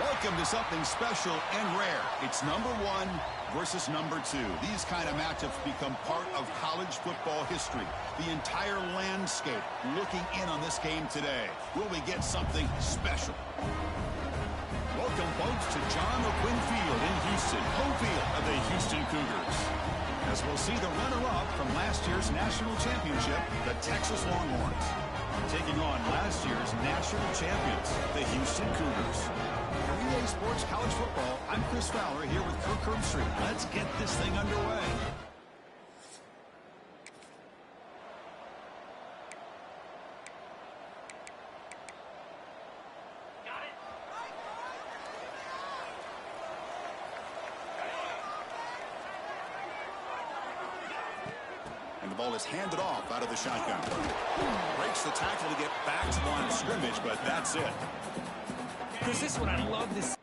Welcome to something special and rare. It's number 1 versus number 2. These kind of matchups become part of college football history. The entire landscape looking in on this game today. Will we get something special? Welcome, folks, to John O'Quinn Field in Houston, home field of the Houston Cougars. As we'll see the runner-up from last year's national championship, the Texas Longhorns, taking on last year's national champions, the Houston Cougars. Relay Sports College Football, I'm Chris Fowler here with Kirk Herbstreit. Let's get this thing underway. And the ball is handed off out of the shotgun. Breaks the tackle to get back to the line of scrimmage, but that's it. Chris, this one, I love this.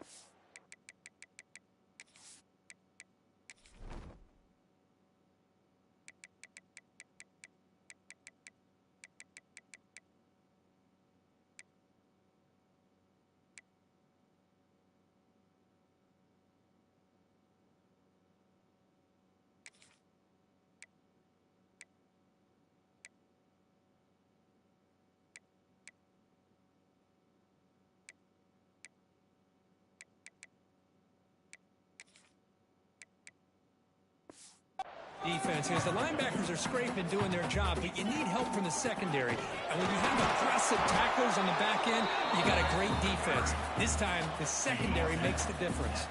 Defense, as the linebackers are scraping, doing their job, but you need help from the secondary. And when you have aggressive tacklers on the back end, you got a great defense. This time, the secondary makes the difference.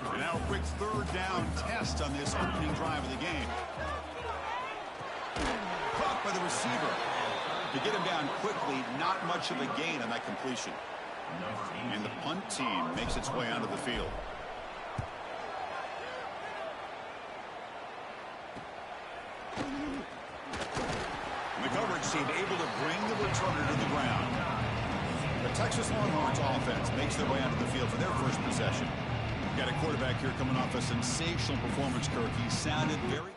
And now a quick third down test on this opening drive of the game. Caught by the receiver. To get him down quickly, not much of a gain on that completion. And the punt team makes its way onto the field. Team able to bring the returner to the ground. The Texas Longhorns offense makes their way onto the field for their first possession. Got a quarterback here coming off a sensational performance, Kirk. He sounded very...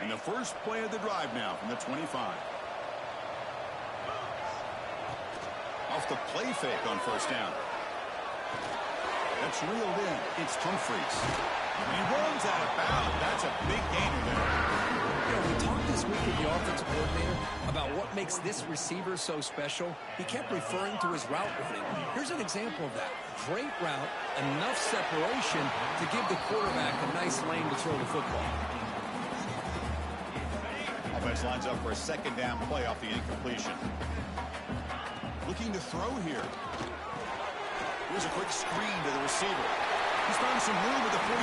And the first play of the drive now from the 25. Off the play fake on first down. That's reeled in. It's Humphreys. He runs out of bounds. That's a big gainer there. You know, we talked this week with the offensive coordinator about what makes this receiver so special. He kept referring to his route running. Here's an example of that. Great route, enough separation to give the quarterback a nice lane to throw the football. Offense lines up for a second down play off the incompletion. Looking to throw here. Here's a quick screen to the receiver. He's found some room at the 45.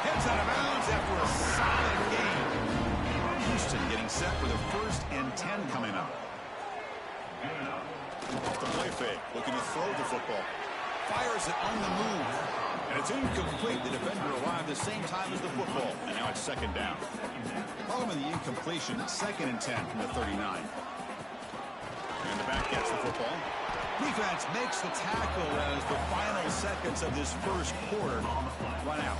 Heads out of bounds after a solid game. Houston getting set for the 1st and 10 coming up. Off the play fake, looking to throw the football. Fires it on the move. And it's incomplete. The defender arrived the same time as the football. And now it's second down. Following the incompletion, 2nd and 10 from the 39. And the back gets the football. Defense makes the tackle as the final seconds of this first quarter run out.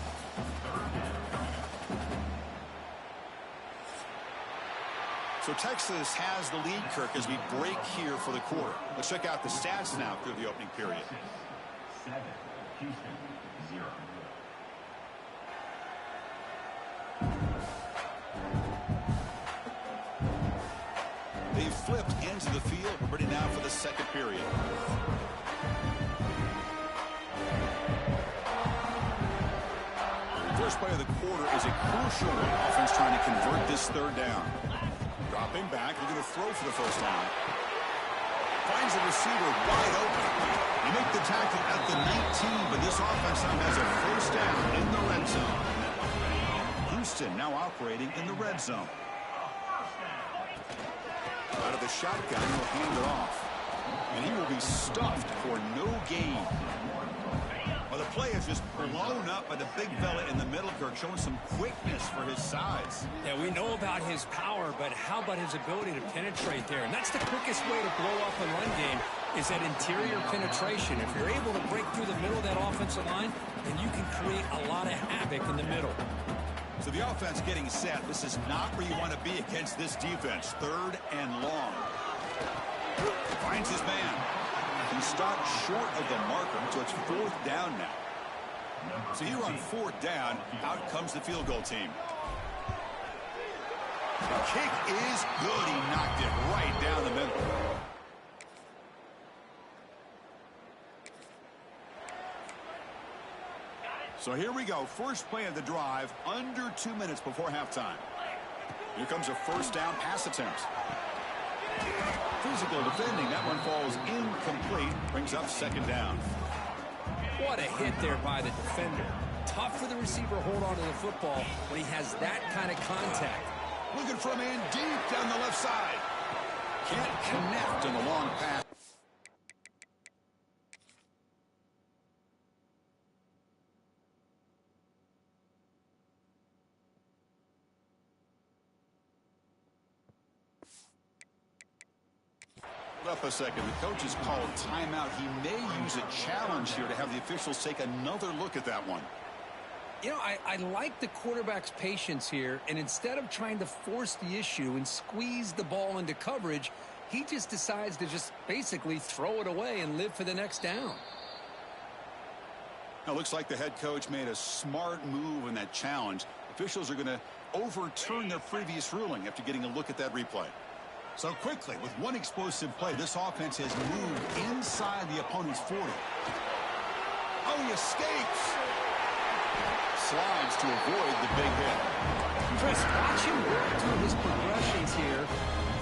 So Texas has the lead, Kirk, as we break here for the quarter. Let's check out the stats now through the opening period. 7, Houston, 0. They flipped into the field. We're ready now for the second period. First play of the quarter is a crucial one. Offense trying to convert this third down. Dropping back, looking to throw for the first down. Finds the receiver wide open. You make the tackle at the 19, but this offense now has a first down in the red zone. Houston now operating in the red zone. Out of the shotgun, he'll hand it off. And he will be stuffed for no gain. Well, the play is just blown up by the big fella in the middle, Kirk, showing some quickness for his size. Yeah, we know about his power, but how about his ability to penetrate there? And that's the quickest way to blow up the run game, is that interior penetration. If you're able to break through the middle of that offensive line, then you can create a lot of havoc in the middle. So the offense getting set. This is not where you want to be against this defense. 3rd and long. Finds his man. He stopped short of the marker, so it's 4th down now. So here on 4th down, out comes the field goal team. The kick is good. He knocked it right down the middle. So here we go. First play of the drive, under 2 minutes before halftime. Here comes a 1st down pass attempt. Physical defending. That one falls incomplete. Brings up 2nd down. What a hit there by the defender. Tough for the receiver to hold on to the football when he has that kind of contact. Looking for a man deep down the left side. Can't connect on the long pass. Up a second. The coach has called timeout. He may use a challenge here to have the officials take another look at that one. You know, I like the quarterback's patience here, and instead of trying to force the issue and squeeze the ball into coverage, he just decides to just basically throw it away and live for the next down. Now, it looks like the head coach made a smart move in that challenge. Officials are going to overturn their previous ruling after getting a look at that replay. So quickly, with one explosive play, this offense has moved inside the opponent's 40. Oh, he escapes. Slides to avoid the big hit. Chris, watch him work through his progressions here.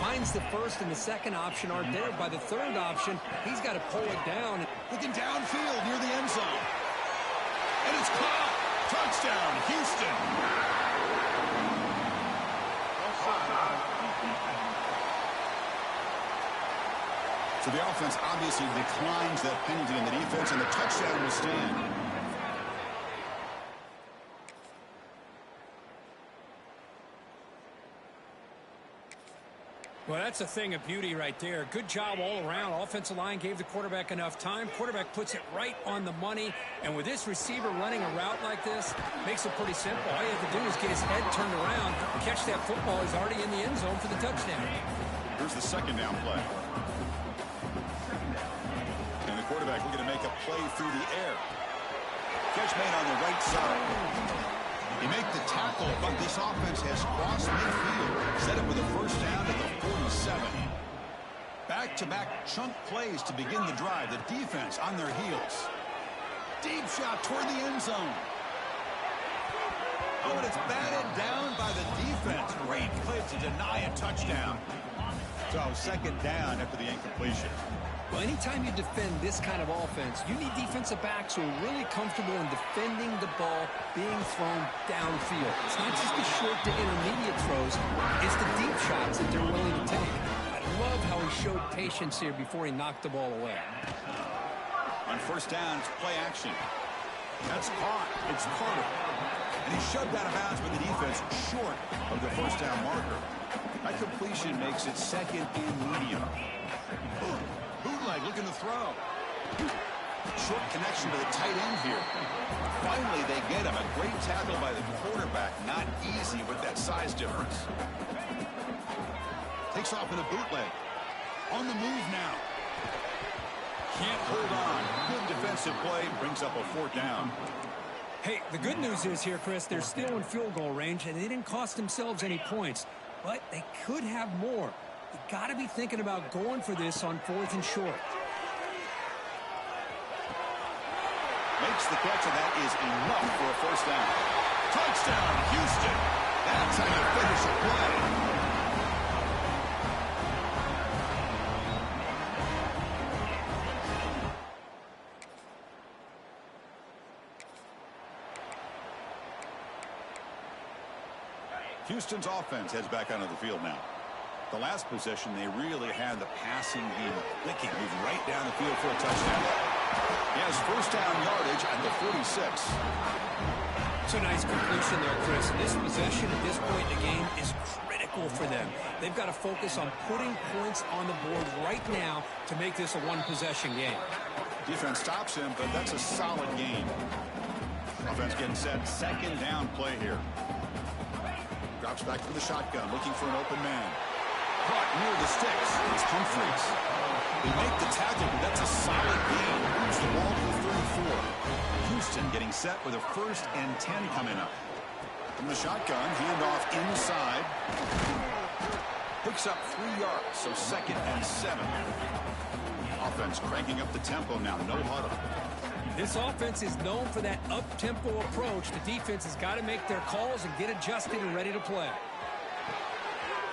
Finds the 1st and the 2nd option aren't there. By the 3rd option, he's got to pull it down. Looking downfield near the end zone. And it's caught. Touchdown, Houston. So the offense obviously declines that penalty in the defense, and the touchdown will stand. Well, that's a thing of beauty right there. Good job all around. Offensive line gave the quarterback enough time. Quarterback puts it right on the money. And with this receiver running a route like this, makes it pretty simple. All you have to do is get his head turned around and catch that football. He's already in the end zone for the touchdown. Here's the 2nd down play. And the quarterback looking to make a play through the air. Catch made on the right side. He make the tackle, but this offense has crossed midfield. Set up with a 1st down at the 47. Back-to-back chunk plays to begin the drive. The defense on their heels. Deep shot toward the end zone. Oh, and it's batted down by the defense. Great play to deny a touchdown. So 2nd down after the incompletion. Well, anytime you defend this kind of offense, you need defensive backs who are really comfortable in defending the ball being thrown downfield. It's not just the short to intermediate throws, it's the deep shots that they're willing to take. I love how he showed patience here before he knocked the ball away. On 1st down, it's play action. That's caught. It's Carter. And he shoved out of bounds with the defense short of the 1st down marker. That completion makes it 2nd and medium. Bootleg looking to throw. Short connection to the tight end here. Finally, they get him. A great tackle by the quarterback. Not easy with that size difference. Takes off in a bootleg. On the move now. Can't hold on. Good defensive play. Brings up a 4th down. Hey, the good news is here, Chris, they're still in field goal range, and they didn't cost themselves any points. But they could have more. You got to be thinking about going for this on 4th and short. Makes the catch, and that is enough for a 1st down. Touchdown, Houston. That's how you finish a play. Houston's offense heads back onto the field now. The last possession, they really had the passing game clicking. Moved right down the field for a touchdown. He has 1st down yardage at the 46. It's a nice completion there, Chris. This possession at this point in the game is critical for them. They've got to focus on putting points on the board right now to make this a one-possession game. Defense stops him, but that's a solid game. Offense getting set. 2nd down play here. Drops back from the shotgun, looking for an open man. Caught near the sticks. It's Humphreys. They make the tackle, but that's a solid gain. Moves the ball to the 34. Houston getting set with a 1st and 10 coming up. From the shotgun, handoff inside. Picks up 3 yards, so 2nd and 7. Offense cranking up the tempo now, no huddle. This offense is known for that up-tempo approach. The defense has got to make their calls and get adjusted and ready to play.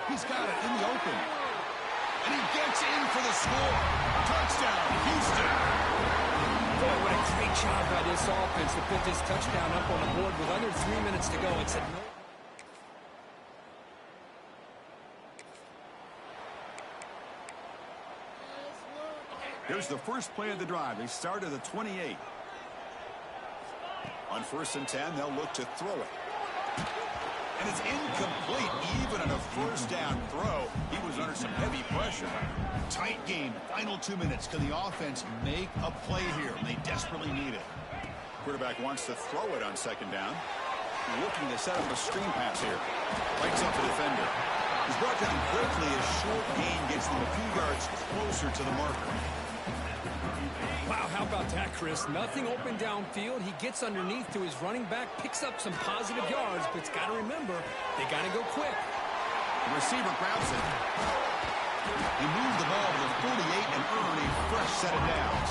He's got it in the open. And he gets in for the score. Touchdown, Houston. Boy, what a great job by this offense to put this touchdown up on the board with under 3 minutes to go. It's a no. Here's the first play of the drive. They start at the 28. On 1st and 10, they'll look to throw it. And it's incomplete, even on a 1st down throw. He was under some heavy pressure. Tight game, final 2 minutes. Can the offense make a play here? They desperately need it. Quarterback wants to throw it on 2nd down. Looking to set up a screen pass here. Breaks up the defender. He's brought down quickly. A short gain gets them a few yards closer to the marker. Wow, how about that, Chris? Nothing open downfield. He gets underneath to his running back, picks up some positive yards, but it's got to remember, they got to go quick. The receiver grabs it. He moved the ball to the 48 and earned a fresh set of downs.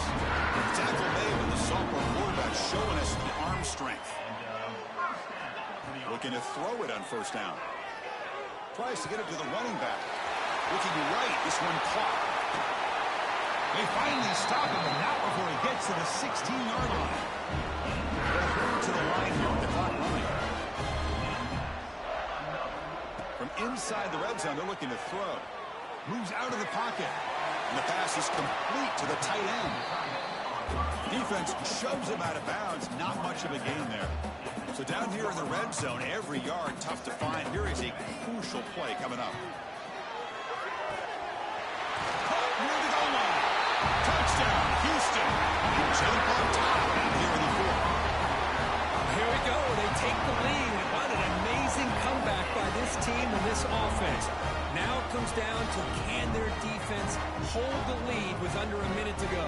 Tackle made with the sophomore quarterback showing us the arm strength. Looking to throw it on 1st down. Tries to get it to the running back. Looking right, this one caught. They finally stop him, but not before he gets to the 16-yard line. They'll hurry to the line here with the clock running. From inside the red zone, they're looking to throw. Moves out of the pocket. And the pass is complete to the tight end. Defense shoves him out of bounds. Not much of a gain there. So down here in the red zone, every yard tough to find. Here is a crucial play coming up. Caught near the goal line. Touchdown, Houston. And jump on top here in the 4th. Here we go. They take the lead. What an amazing comeback by this team and this offense. Now it comes down to can their defense hold the lead with under a minute to go.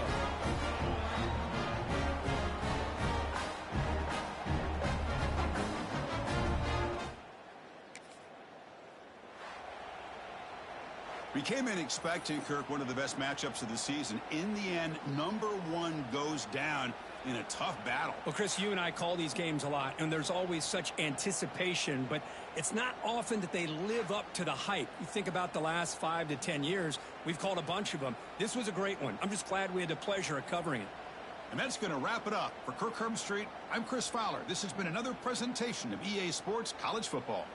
We came in expecting, Kirk, one of the best matchups of the season. In the end, number 1 goes down in a tough battle. Well, Chris, you and I call these games a lot, and there's always such anticipation, but it's not often that they live up to the hype. You think about the last 5 to 10 years, we've called a bunch of them. This was a great one. I'm just glad we had the pleasure of covering it. And that's going to wrap it up. For Kirk Herbstreit, I'm Chris Fowler. This has been another presentation of EA Sports College Football.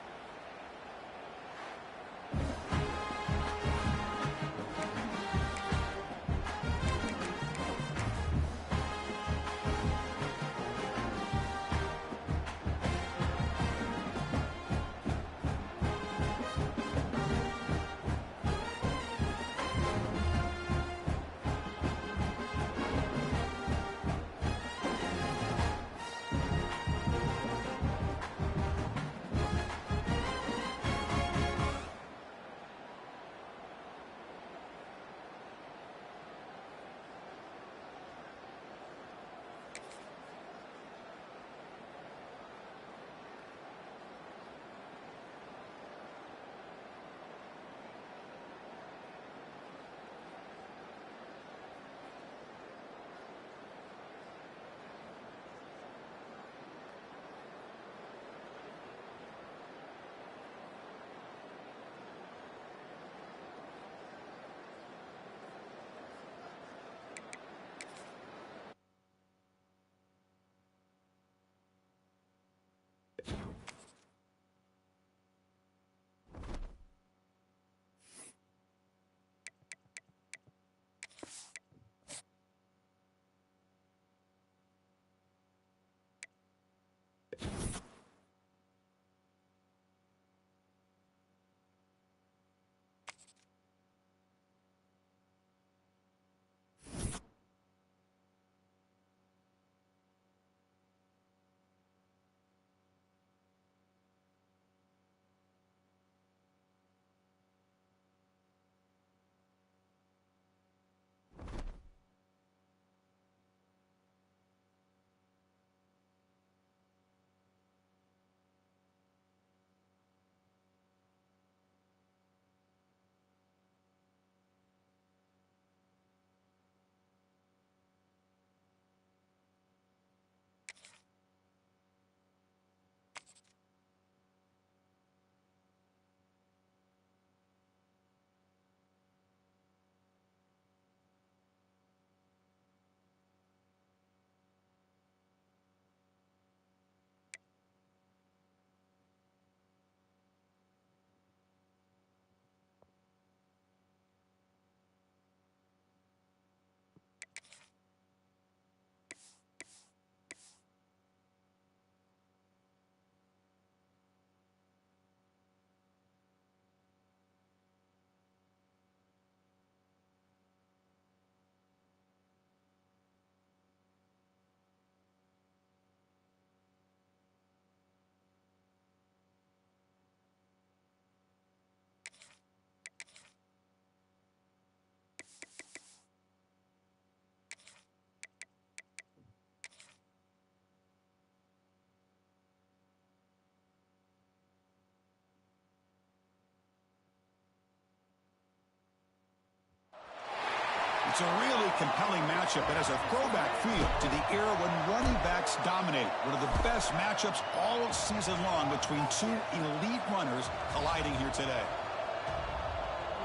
It's a really compelling matchup that has a throwback feel to the era when running backs dominated. One of the best matchups all season long between two elite runners colliding here today.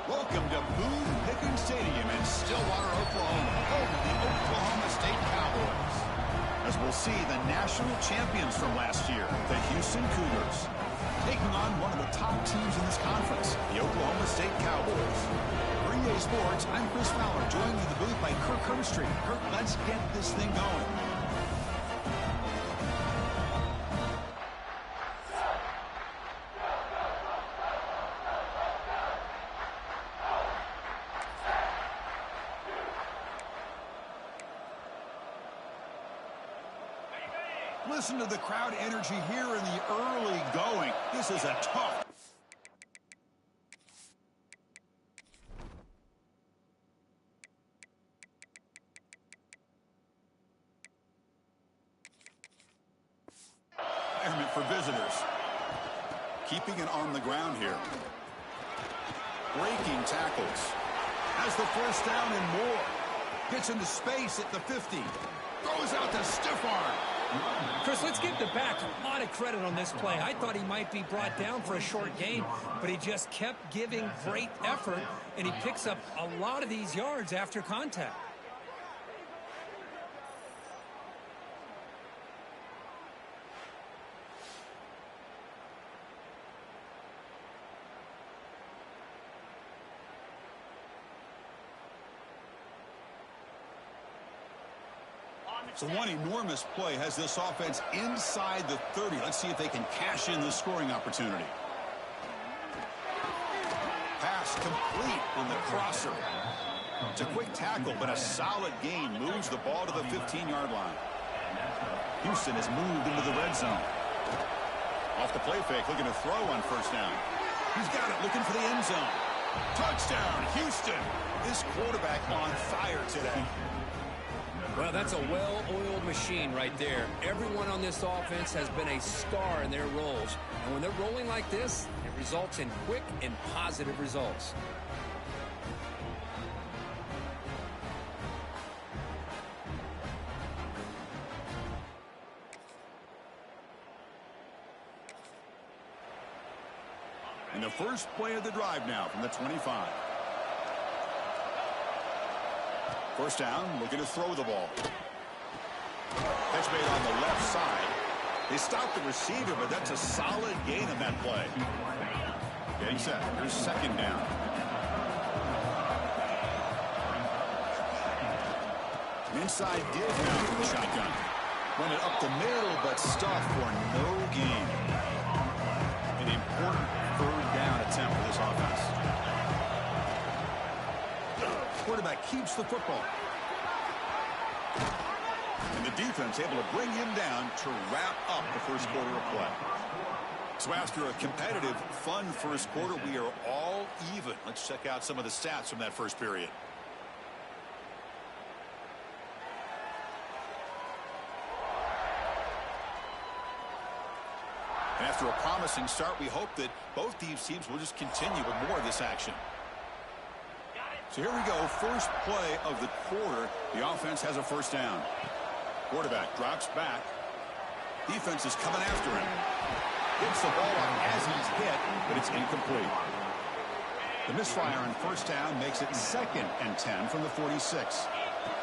Welcome to Boone Pickens Stadium in Stillwater, Oklahoma, home of the Oklahoma State Cowboys. As we'll see, the national champions from last year, the Houston Cougars, taking on one of the top teams in this conference, the Oklahoma State Cowboys. For EA Sports, I'm Chris Fowler, joined in the booth by Kirk Herbstreit. Kirk, let's get this thing going. Listen to the crowd energy here in the early going. This is a tough. Environment for visitors. Keeping it on the ground here. Breaking tackles. Has the first down and more. Gets into space at the 50. Throws out the stiff arm. Chris, let's give the back a lot of credit on this play. I thought he might be brought down for a short gain, but he just kept giving great effort, and he picks up a lot of these yards after contact. So one enormous play has this offense inside the 30. Let's see if they can cash in the scoring opportunity. Pass complete on the crosser. It's a quick tackle, but a solid gain moves the ball to the 15-yard line. Houston has moved into the red zone. Off the play fake, looking to throw on first down. He's got it, looking for the end zone. Touchdown, Houston. This quarterback on fire today. Well, that's a well-oiled machine right there. Everyone on this offense has been a star in their roles. And when they're rolling like this, it results in quick and positive results. And the first play of the drive now from the 25. First down, looking to throw the ball. Catch made on the left side. They stopped the receiver, but that's a solid gain in that play. Getting set. Here's second down. An inside give now from the shotgun. Run it up the middle, but stuffed for no gain. An important third down attempt for this offense. Quarterback keeps the football. And the defense able to bring him down to wrap up the first quarter of play. So after a competitive, fun first quarter, we are all even. Let's check out some of the stats from that first period. And after a promising start, we hope that both these teams will just continue with more of this action. So here we go, first play of the quarter. The offense has a first down. Quarterback drops back. Defense is coming after him. Gets the ball up as he's hit, but it's incomplete. The misfire on first down makes it 2nd and 10 from the 46.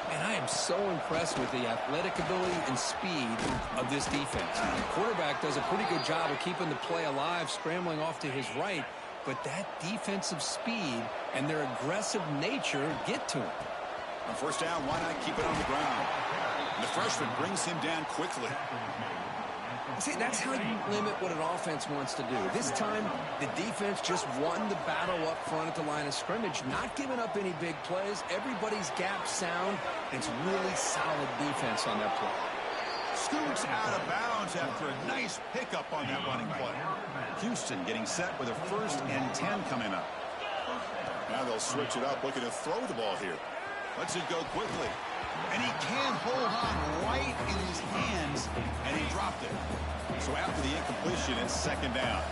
And I am so impressed with the athletic ability and speed of this defense. The quarterback does a pretty good job of keeping the play alive, scrambling off to his right. But that defensive speed and their aggressive nature get to him. On first down, why not keep it on the ground? And the freshman brings him down quickly. See, that's how you limit what an offense wants to do. This time, the defense just won the battle up front at the line of scrimmage, not giving up any big plays. Everybody's gap sound. It's really solid defense on that play. Scoots out of bounds after a nice pickup on that running play. Houston getting set with a 1st and 10 coming up. Now they'll switch it up, looking to throw the ball here. Lets it go quickly. And he can hold on right in his hands, and he dropped it. So after the incompletion, it's 2nd down.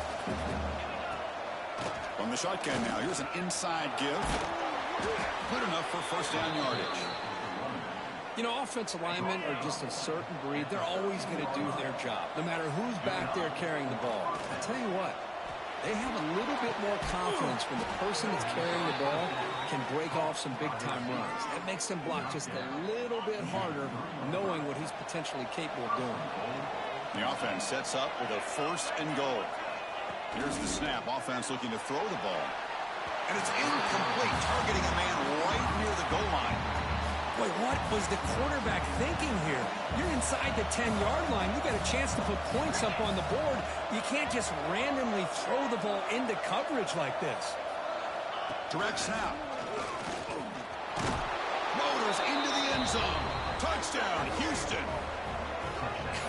From the shotgun now, here's an inside give. Good enough for first down yardage. You know, offensive linemen are just a certain breed. They're always going to do their job, no matter who's back there carrying the ball. I tell you what, they have a little bit more confidence when the person that's carrying the ball can break off some big-time runs. That makes them block just a little bit harder, knowing what he's potentially capable of doing. The offense sets up with a first and goal. Here's the snap. Offense looking to throw the ball. And it's incomplete, targeting a man right near the goal line. Boy, what was the quarterback thinking here? You're inside the 10-yard line. You got a chance to put points up on the board. You can't just randomly throw the ball into coverage like this. Direct snap. Motors into the end zone. Touchdown, Houston.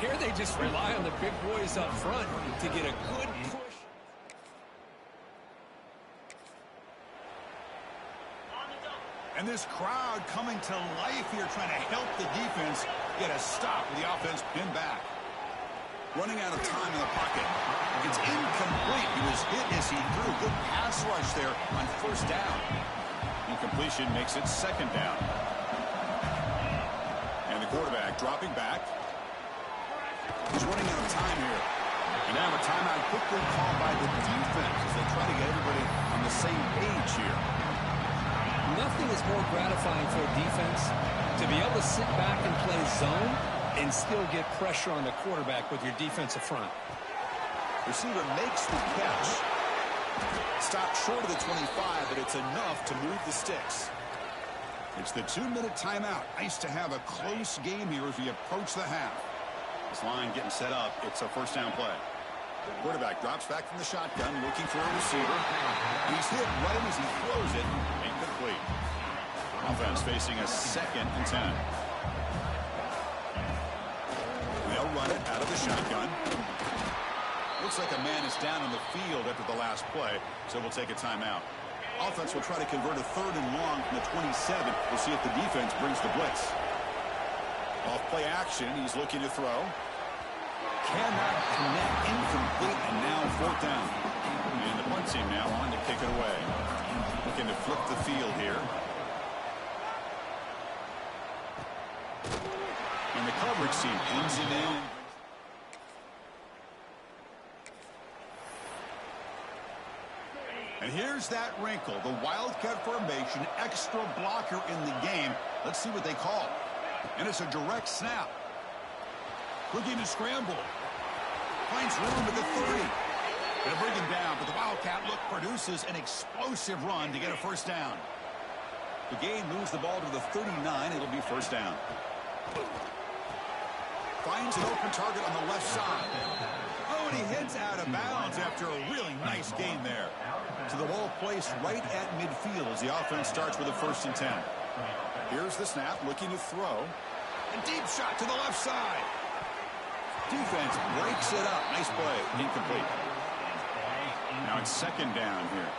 Here they just rely on the big boys up front to get a good push. And this crowd coming to life here, trying to help the defense get a stop with the offense pinned back. Running out of time in the pocket. It's incomplete. He was hit as he threw. Good pass rush there on first down. Incompletion makes it second down. And the quarterback dropping back. He's running out of time here. And now a timeout quickly called by the defense as they try to get everybody on the same page here. Nothing is more gratifying for a defense to be able to sit back and play zone and still get pressure on the quarterback with your defensive front. Receiver makes the catch. Stopped short of the 25, but it's enough to move the sticks. It's the 2-minute timeout. Nice to have a close game here as we approach the half. This line getting set up. It's a first down play. Quarterback drops back from the shotgun, looking for a receiver. He's hit right as he throws it. Incomplete. Offense facing a second and 10. They'll run it out of the shotgun. Looks like a man is down on the field after the last play, so we'll take a timeout. Offense will try to convert a third and long from the 27. We'll see if the defense brings the blitz. Off play action, he's looking to throw. Cannot connect, incomplete, and now fourth down. And the punt team now on to kick it away. Looking to flip the field here. And the coverage team pins it in. And here's that wrinkle, the Wildcat formation, extra blocker in the game. Let's see what they call. And it's a direct snap. Looking to scramble. Finds room at the 30. Gonna bring him down, but the Wildcat look produces an explosive run to get a first down. The gain moves the ball to the 39. It'll be first down. Finds an open target on the left side. Oh, and he heads out of bounds after a really nice gain there. So the ball placed right at midfield as the offense starts with a first and 10. Here's the snap, looking to throw. A deep shot to the left side. Defense breaks it up. Nice play. Incomplete. Now it's second down here.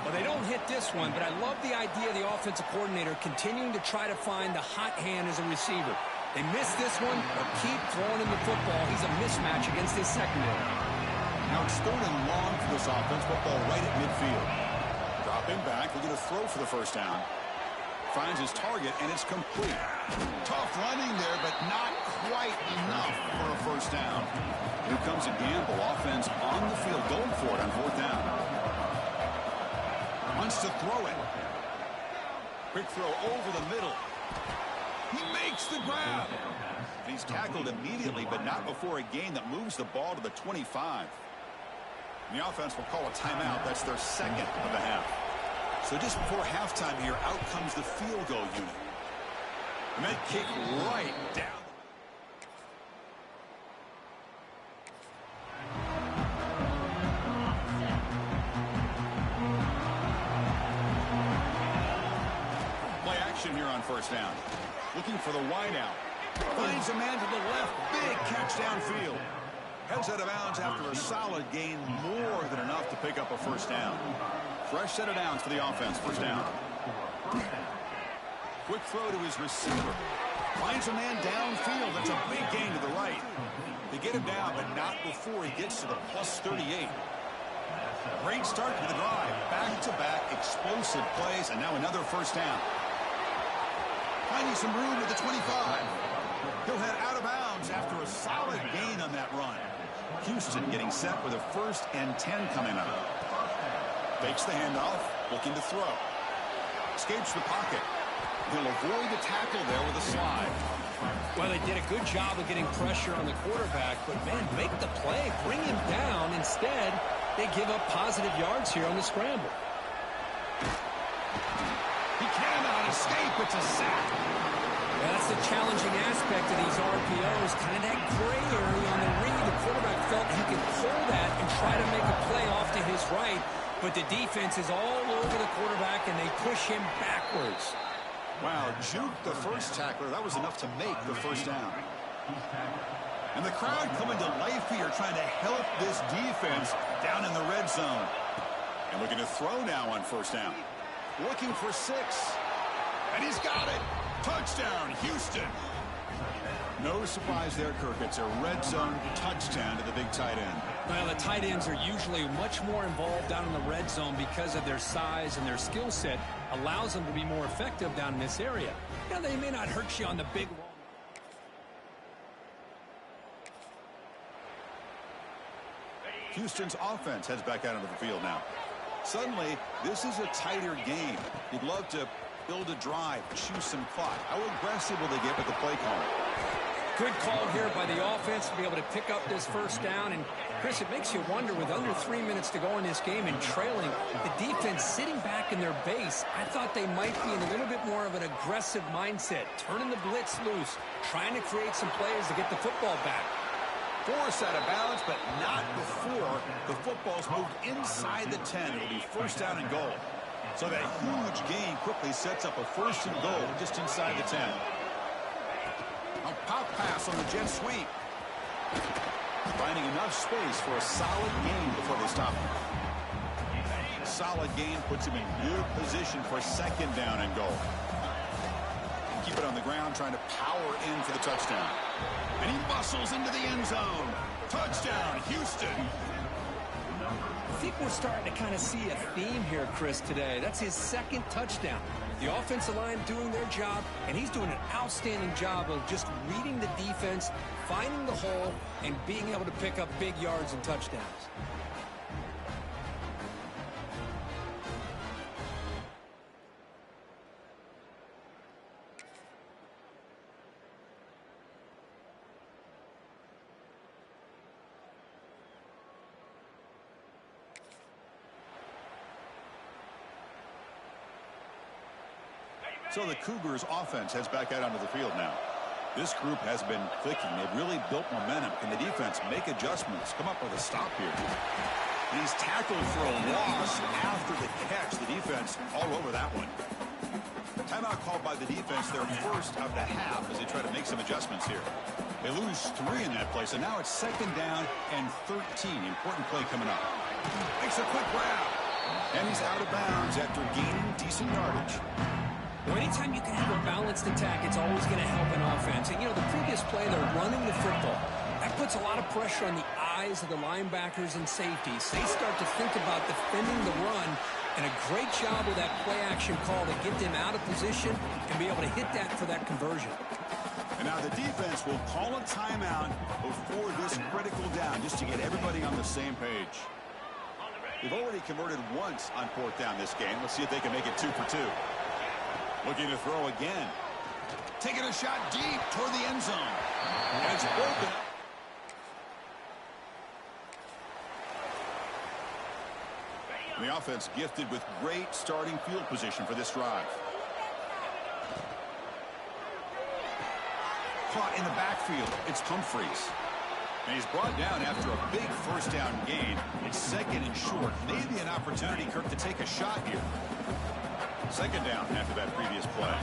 Well, they don't hit this one, but I love the idea of the offensive coordinator continuing to try to find the hot hand as a receiver. They miss this one, but keep throwing him the football. He's a mismatch against his secondary. Now it's third and long for this offense. Football right at midfield. Dropping back. We're going to throw for the first down. Finds his target, and it's complete. Tough running there, but not quite enough for a first down. Here comes a gamble. Offense on the field, going for it on fourth down. Wants to throw it. Quick throw over the middle. He makes the grab. He's tackled immediately, but not before a gain that moves the ball to the 25. And the offense will call a timeout. That's their second of the half. So just before halftime here, out comes the field goal unit. And that kick right down. Play action here on first down. Looking for the wideout. Finds a man to the left. Big catch downfield. Heads out of bounds after a solid gain, more than enough to pick up a first down. Fresh set of downs for the offense. First down. Quick throw to his receiver. Finds a man downfield. That's a big gain to the right. They get him down, but not before he gets to the plus 38. Great start to the drive. Back-to-back explosive plays, and now another first down. Finding some room at the 25. He'll head out of bounds after a solid gain on that run. Houston getting set with a 1st and 10 coming up. Fakes the handoff, looking to throw. Escapes the pocket. He'll avoid the tackle there with a slide. Well, they did a good job of getting pressure on the quarterback, but, man, make the play, bring him down. Instead, they give up positive yards here on the scramble. He cannot escape. It's a sack. Yeah, that's the challenging aspect of these RPOs, kind of that gray area on the read. The quarterback felt he could pull that and try to make a play off to his right, but the defense is all over the quarterback, and they push him backwards. Wow, juke the first tackler. That was enough to make the first down. And the crowd coming to life here, trying to help this defense down in the red zone. And looking to throw now on first down. Looking for 6. And he's got it. Touchdown, Houston. No surprise there, Kirk. It's a red zone touchdown to the big tight end. Well, the tight ends are usually much more involved down in the red zone because of their size and their skill set allows them to be more effective down in this area. Now, they may not hurt you on the big run. Houston's offense heads back out into the field now. Suddenly, this is a tighter game. You'd love to build a drive, choose some clock. How aggressive will they get with the play call? Good call here by the offense to be able to pick up this first down. And, Chris, it makes you wonder, with under 3 minutes to go in this game and trailing, the defense sitting back in their base, I thought they might be in a little bit more of an aggressive mindset, turning the blitz loose, trying to create some plays to get the football back. Forced out of bounds, but not before the football's moved inside the 10. It'll be first down and goal. So that huge gain quickly sets up a 1st and goal just inside the 10. A pop pass on the jet sweep. Finding enough space for a solid gain before they stop him. Solid gain puts him in good position for 2nd down and goal. Keep it on the ground, trying to power in for the touchdown. And he muscles into the end zone. Touchdown, Houston. I think we're starting to kind of see a theme here, Chris, today. That's his 2nd touchdown. The offensive line doing their job, and he's doing an outstanding job of just reading the defense, finding the hole, and being able to pick up big yards and touchdowns. So the Cougars offense heads back out onto the field now. This group has been clicking. They've really built momentum. Can the defense make adjustments? Come up with a stop here. And he's tackled for a loss after the catch. The defense all over that one. Timeout called by the defense, their first of the half, as they try to make some adjustments here. They lose 3 in that play, so now it's 2nd down and 13. Important play coming up. Makes a quick grab. And he's out of bounds after gaining decent yardage. Well, anytime you can have a balanced attack, it's always going to help an offense. And, you know, the previous play, they're running the football. That puts a lot of pressure on the eyes of the linebackers and safeties. They start to think about defending the run, and a great job with that play-action call to get them out of position and be able to hit that for that conversion. And now the defense will call a timeout before this critical down, just to get everybody on the same page. They've already converted once on 4th down this game. Let's see if they can make it 2 for 2. Looking to throw again. Taking a shot deep toward the end zone. And it's broken. And the offense gifted with great starting field position for this drive. Caught in the backfield. It's Humphreys. And he's brought down after a big first down gain. It's 2nd and short. Maybe an opportunity, Kirk, to take a shot here. 2nd down after that previous play.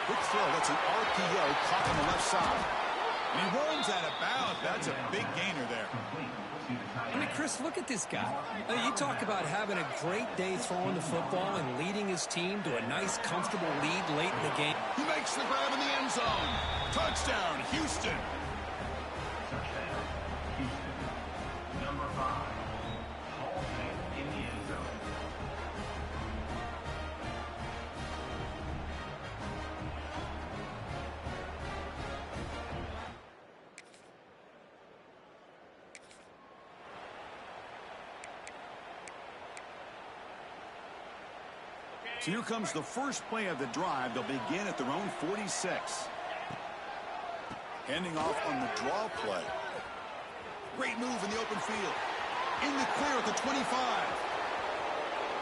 Quick throw. That's an RPO caught on the left side. And he runs out of bounds. That's a big gainer there. I mean, Chris, look at this guy. You talk about having a great day throwing the football and leading his team to a nice, comfortable lead late in the game. He makes the grab in the end zone. Touchdown, Houston. number 5. Hall in the end zone. So here comes the first play of the drive. They'll begin at their own 46. Handing off on the draw play. Great move in the open field. In the clear at the 25.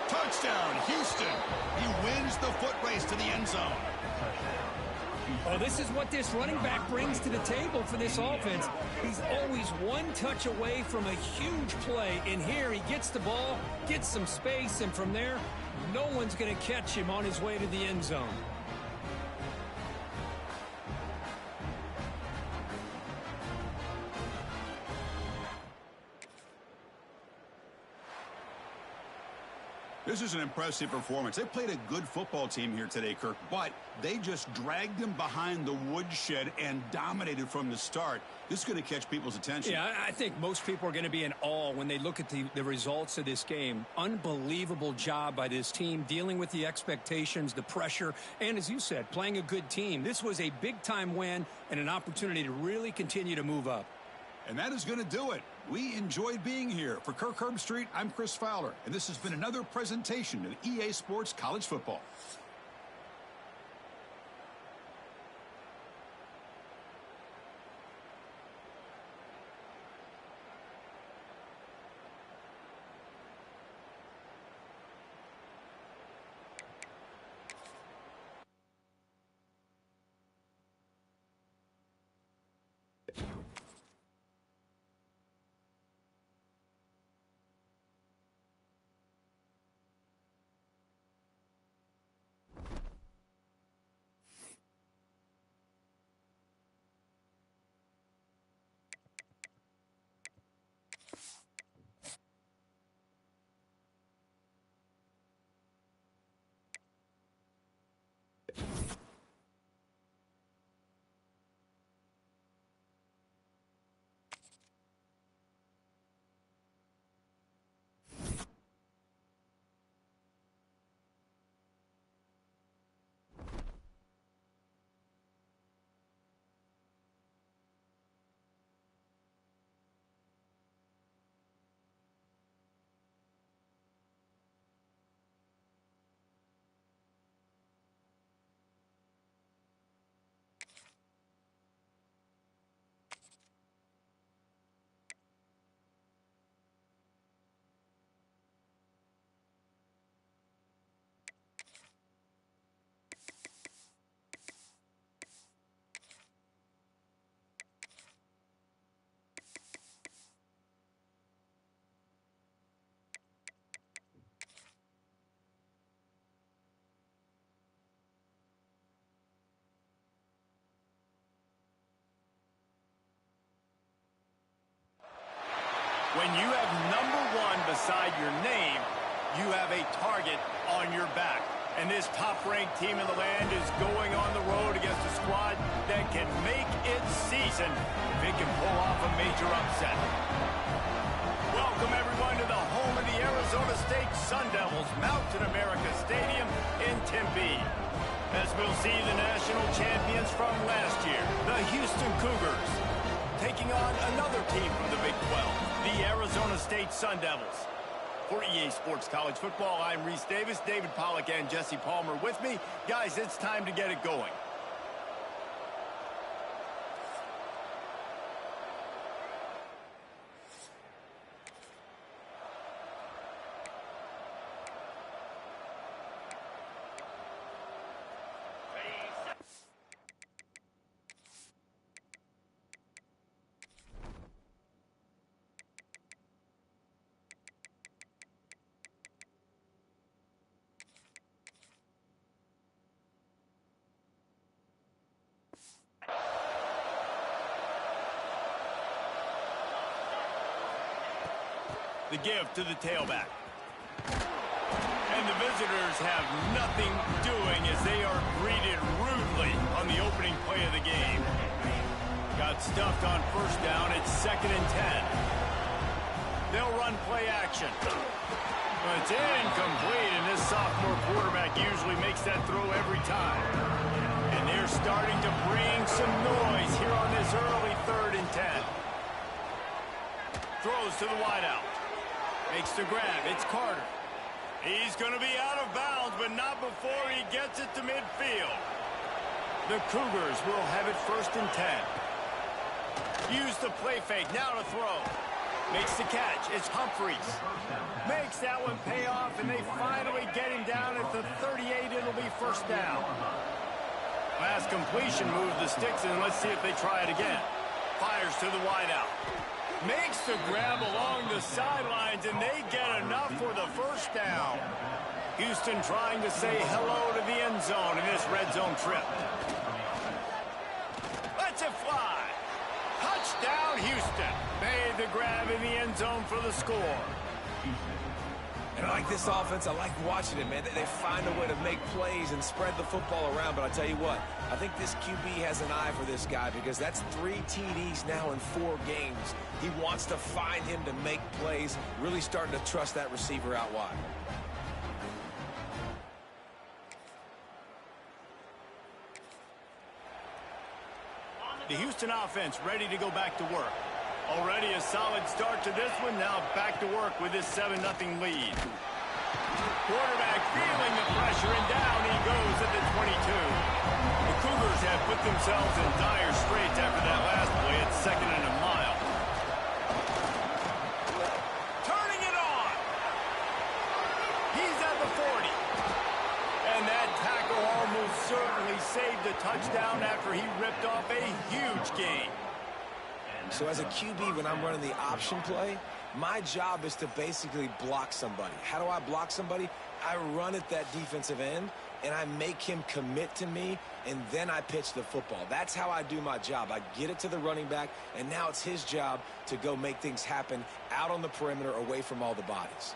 Touchdown, Houston. He wins the foot race to the end zone. Oh, this is what this running back brings to the table for this offense. He's always one touch away from a huge play. And here he gets the ball, gets some space, and from there, no one's going to catch him on his way to the end zone. This is an impressive performance. They played a good football team here today, Kirk, but they just dragged them behind the woodshed and dominated from the start. This is going to catch people's attention. Yeah, I think most people are going to be in awe when they look at the results of this game. Unbelievable job by this team, dealing with the expectations, the pressure, and as you said, playing a good team. This was a big-time win and an opportunity to really continue to move up. And that is going to do it. We enjoyed being here. For Kirk Herbstreit, I'm Chris Fowler, and this has been another presentation of EA Sports College Football. When you have number 1 beside your name, you have a target on your back. And this top-ranked team in the land is going on the road against a squad that can make its season if it can pull off a major upset. Welcome, everyone, to the home of the Arizona State Sun Devils, Mountain America Stadium in Tempe. As we'll see the national champions from last year, the Houston Cougars, taking on another team from the Big 12, the Arizona State Sun Devils. For EA Sports College Football, I'm Reese Davis, David Pollack, and Jesse Palmer with me. Guys, it's time to get it going. The give to the tailback. And the visitors have nothing doing as they are greeted rudely on the opening play of the game. Got stuffed on first down. It's 2nd and 10. They'll run play action. But it's incomplete, and this sophomore quarterback usually makes that throw every time. And they're starting to bring some noise here on this early 3rd and 10. Throws to the wideout. Makes the grab. It's Carter. He's going to be out of bounds, but not before he gets it to midfield. The Cougars will have it 1st and 10. Use the play fake. Now to throw. Makes the catch. It's Humphreys. Makes that one pay off, and they finally get him down at the 38. It'll be 1st down. Last completion moved the sticks, and let's see if they try it again. Fires to the wideout. Makes the grab along the sidelines, and they get enough for the 1st down. Houston trying to say hello to the end zone in this red zone trip. Lets it fly. Touchdown, Houston. Made the grab in the end zone for the score. And I like this offense. I like watching it, man. They find a way to make plays and spread the football around. But I tell you what, I think this QB has an eye for this guy because that's 3 TDs now in 4 games. He wants to find him to make plays, really starting to trust that receiver out wide. The Houston offense ready to go back to work. Already a solid start to this one. Now back to work with this 7-0 lead. Quarterback feeling the pressure, and down he goes at the 22. The Cougars have put themselves in dire straits after that last play. It's 2nd and a mile. Turning it on. He's at the 40. And that tackle almost certainly saved a touchdown after he ripped off a huge gain. So as a QB, when I'm running the option play, my job is to basically block somebody. How do I block somebody? I run at that defensive end, and I make him commit to me, and then I pitch the football. That's how I do my job. I get it to the running back, and now it's his job to go make things happen out on the perimeter away from all the bodies.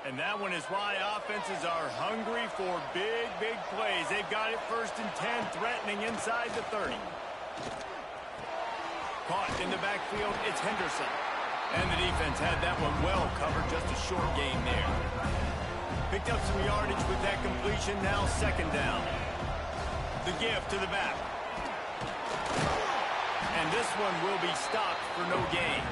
And that one is why offenses are hungry for big, big plays. They've got it 1st and 10, threatening inside the 30. Caught in the backfield, it's Henderson. And the defense had that one well covered, just a short gain there. Picked up some yardage with that completion, now 2nd down. The give to the back. And this one will be stopped for no gain.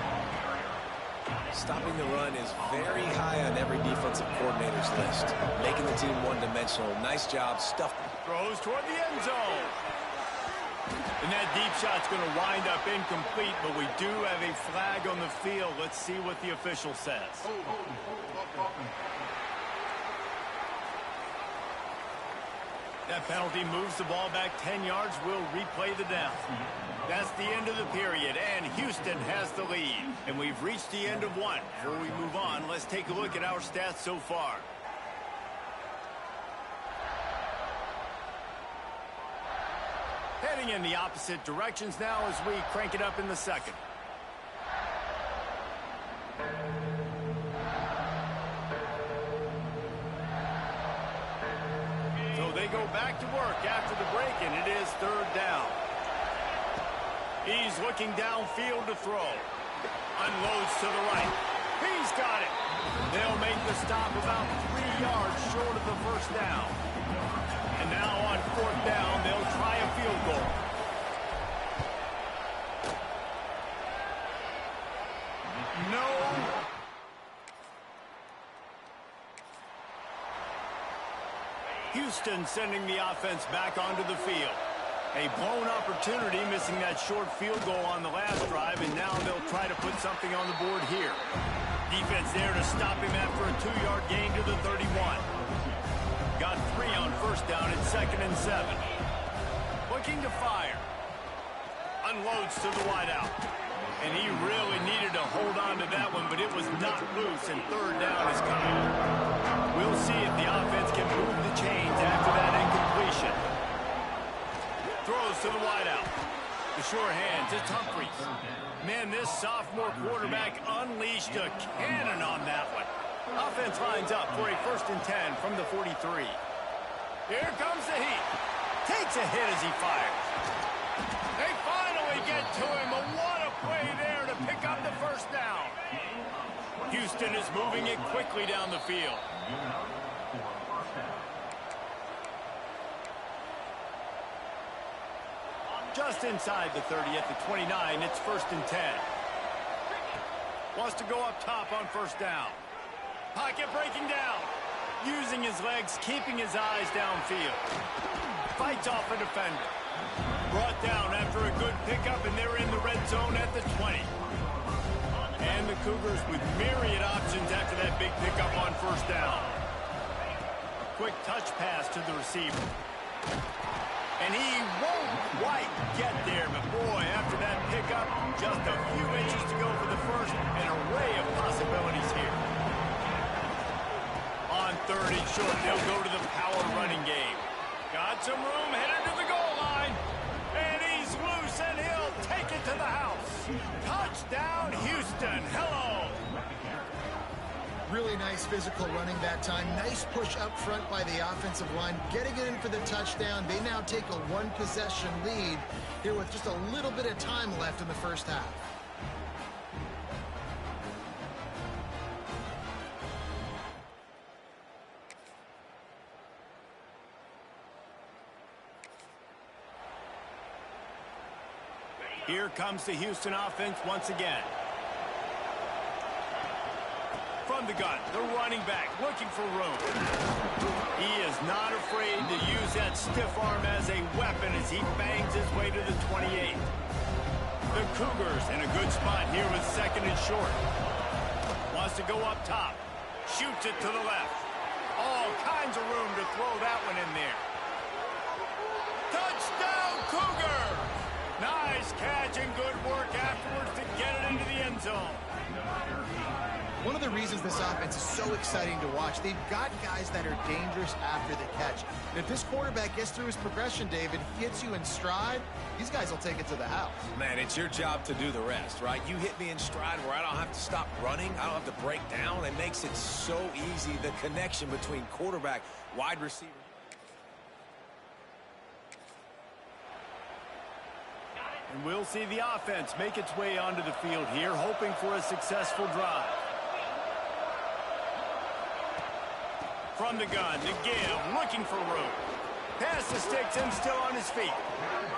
Stopping the run is very high on every defensive coordinator's list. Making the team one-dimensional. Nice job. Stuffed. Throws toward the end zone. And that deep shot's going to wind up incomplete, but we do have a flag on the field. Let's see what the official says. That penalty moves the ball back 10 yards. We'll replay the down. That's the end of the period, and Houston has the lead. And we've reached the end of one. Before we move on, let's take a look at our stats so far. Heading in the opposite directions now as we crank it up in the 2nd. So they go back to work after the break, and it is 3rd down. He's looking downfield to throw. Unloads to the right. He's got it. They'll make the stop about 3 yards short of the 1st down. And now on 4th down, they'll try a field goal. No. Houston sending the offense back onto the field. A blown opportunity, missing that short field goal on the last drive, and now they'll try to put something on the board here. Defense there to stop him after a 2-yard gain to the 31. Got 3 on 1st down at 2nd and 7. Looking to fire. Unloads to the wideout. And he really needed to hold on to that one, but it was not loose, and 3rd down is coming. We'll see if the offense can move the chains after that incompletion. Throws to the wideout. The sure hands, it's Humphreys. Man, this sophomore quarterback unleashed a cannon on that one. Offense lines up for a 1st and 10 from the 43. Here comes the heat. Takes a hit as he fires. They finally get to him. What a play there to pick up the 1st down. Houston is moving it quickly down the field. Just inside the 30 at the 29, it's 1st and 10. Wants to go up top on 1st down. Pocket breaking down. Using his legs, keeping his eyes downfield. Fights off a defender. Brought down after a good pickup, and they're in the red zone at the 20. And the Cougars with myriad options after that big pickup on 1st down. A quick touch pass to the receiver. And he won't quite get there, but boy, after that pickup, just a few inches to go for the first. An array of possibilities here. On 3rd and short, they'll go to the power running game. Got some room, headed to the goal line. And he's loose, and he'll take it to the house. Touchdown, Houston. Hello. Really nice physical running that time. Nice push up front by the offensive line. Getting it in for the touchdown. They now take a one-possession lead here with just a little bit of time left in the first half. Here comes the Houston offense once again. From the gun, the running back looking for room. He is not afraid to use that stiff arm as a weapon as he bangs his way to the 28. The Cougars in a good spot here with 2nd and short. Wants to go up top. Shoots it to the left. All kinds of room to throw that one in there. Touchdown, Cougars! Nice catch and good work afterwards to get it into the end zone. One of the reasons this offense is so exciting to watch, they've got guys that are dangerous after the catch. And if this quarterback gets through his progression, David, gets you in stride, these guys will take it to the house. Man, it's your job to do the rest, right? You hit me in stride where I don't have to stop running. I don't have to break down. It makes it so easy, the connection between quarterback, wide receiver. And we'll see the offense make its way onto the field here, hoping for a successful drive. From the gun, to give, looking for room. Pass the sticks and still on his feet.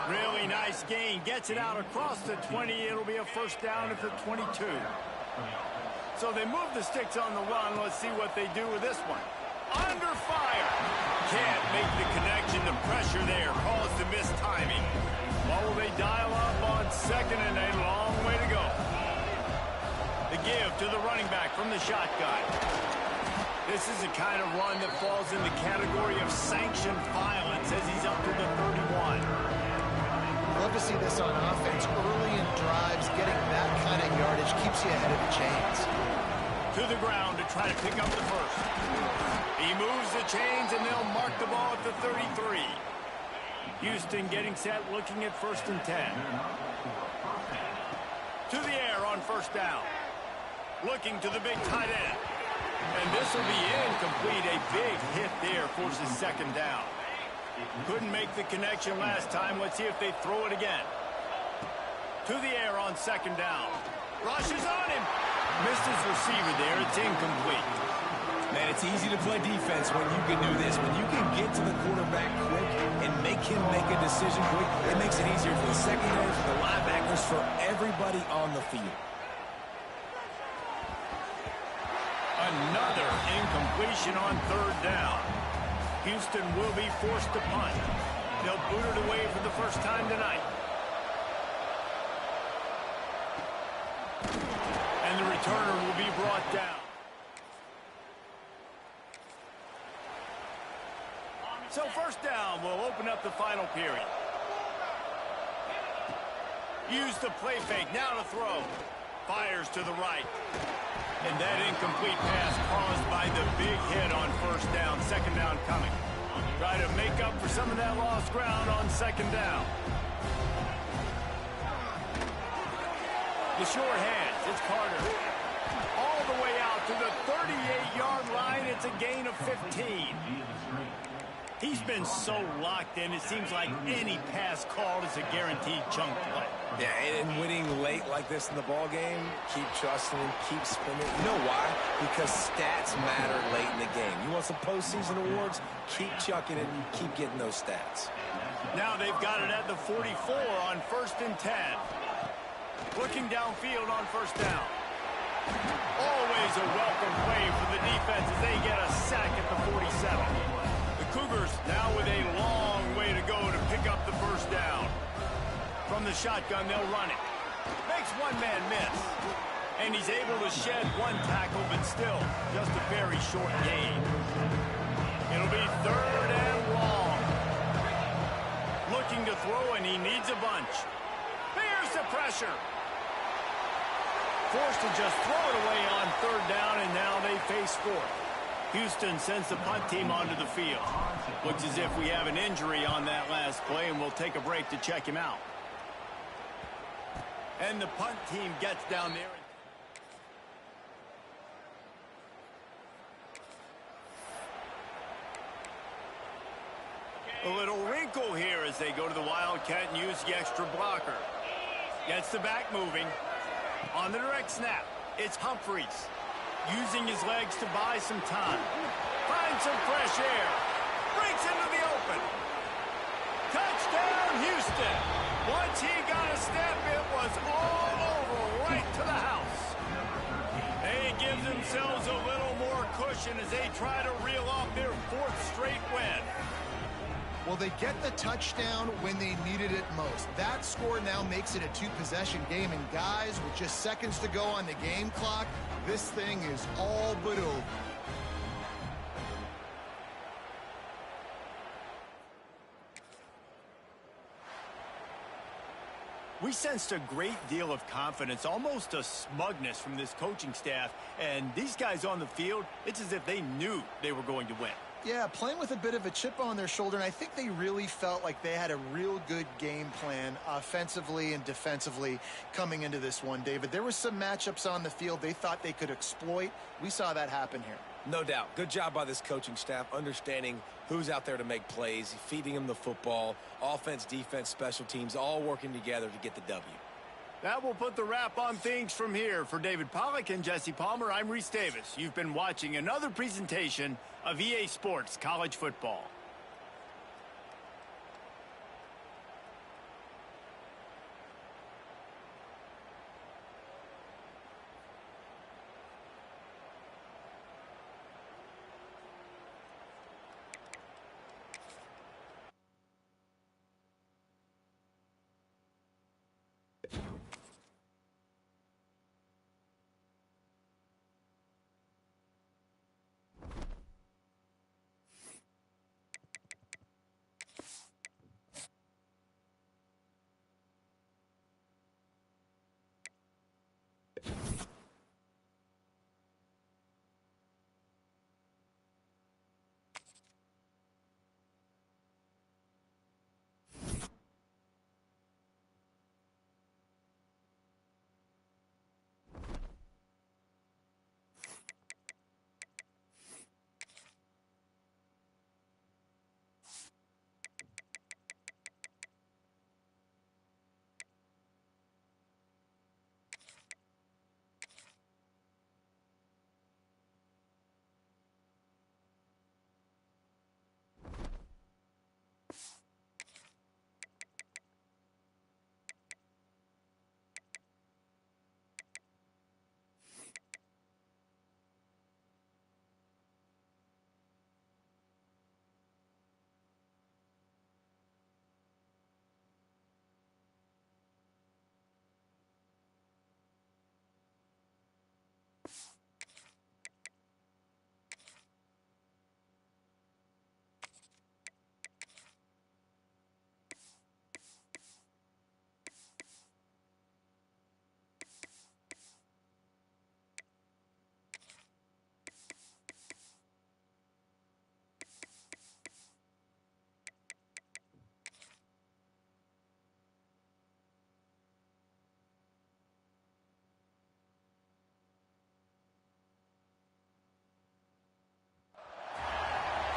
Really nice gain. Gets it out across the 20. It'll be a 1st down at the 22. So they move the sticks on the run. Let's see what they do with this one. Under fire. Can't make the connection. The pressure there caused the missed timing. What will they dial up on 2nd and a long way to go? The give to the running back from the shotgun. This is the kind of run that falls in the category of sanctioned violence as he's up to the 31. Love to see this on offense. Early in drives, getting that kind of yardage keeps you ahead of the chains. To the ground to try to pick up the first. He moves the chains, and they'll mark the ball at the 33. Houston getting set, looking at 1st and 10. To the air on 1st down. Looking to the big tight end. And this will be incomplete. A big hit there forces 2nd down. Couldn't make the connection last time. Let's see if they throw it again. To the air on 2nd down. Rushes on him. Missed his receiver there. It's incomplete. Man, it's easy to play defense when you can do this. When you can get to the quarterback quick and make him make a decision quick, it makes it easier for the secondary, for the linebackers, for everybody on the field. Another incompletion on 3rd down. Houston will be forced to punt. They'll boot it away for the first time tonight. And the returner will be brought down. So 1st down will open up the final period. Use the play fake, now to throw. Fires to the right. And that incomplete pass caused by the big hit on 1st down. 2nd down coming. Try to make up for some of that lost ground on 2nd down. The short hands, it's Carter. All the way out to the 38-yard line. It's a gain of 15. He's He's been so locked in, it seems like any pass called is a guaranteed chunk play. Yeah, and winning late like this in the ball game, keep trusting him, keep spinning. You know why? Because stats matter late in the game. You want some postseason awards? Keep chucking it and keep getting those stats. Now they've got it at the 44 on 1st and 10. Looking downfield on 1st down. Always a welcome play for the defense as they get a sack at the 47. The Cougars now with a long way to go to pick up the 1st down. From the shotgun, they'll run it. Makes one man miss. And he's able to shed one tackle, but still just a very short gain. It'll be 3rd and long. Looking to throw, and he needs a bunch. Here's the pressure. Forced to just throw it away on 3rd down, and now they face 4th. Houston sends the punt team onto the field. Looks as if we have an injury on that last play, and we'll take a break to check him out. And the punt team gets down there. A little wrinkle here as they go to the Wildcat and use the extra blocker. Gets the back moving. On the direct snap, it's Humphreys. Using his legs to buy some time. Finds some fresh air. Breaks into the open. Touchdown, Houston. Once he got a step, it was all over right to the house. They give themselves a little more cushion as they try to reel off their 4th straight win. Well, they get the touchdown when they needed it most. That score now makes it a 2-possession game. And guys, with just seconds to go on the game clock, this thing is all but over. We sensed a great deal of confidence, almost a smugness from this coaching staff. And these guys on the field, it's as if they knew they were going to win. Yeah, playing with a bit of a chip on their shoulder, and I think they really felt like they had a real good game plan offensively and defensively coming into this one, David. There were some matchups on the field they thought they could exploit. We saw that happen here. No doubt. Good job by this coaching staff, understanding who's out there to make plays, feeding them the football, offense, defense, special teams, all working together to get the W. That will put the wrap on things from here. For David Pollack and Jesse Palmer, I'm Reese Davis. You've been watching another presentation of EA Sports College Football.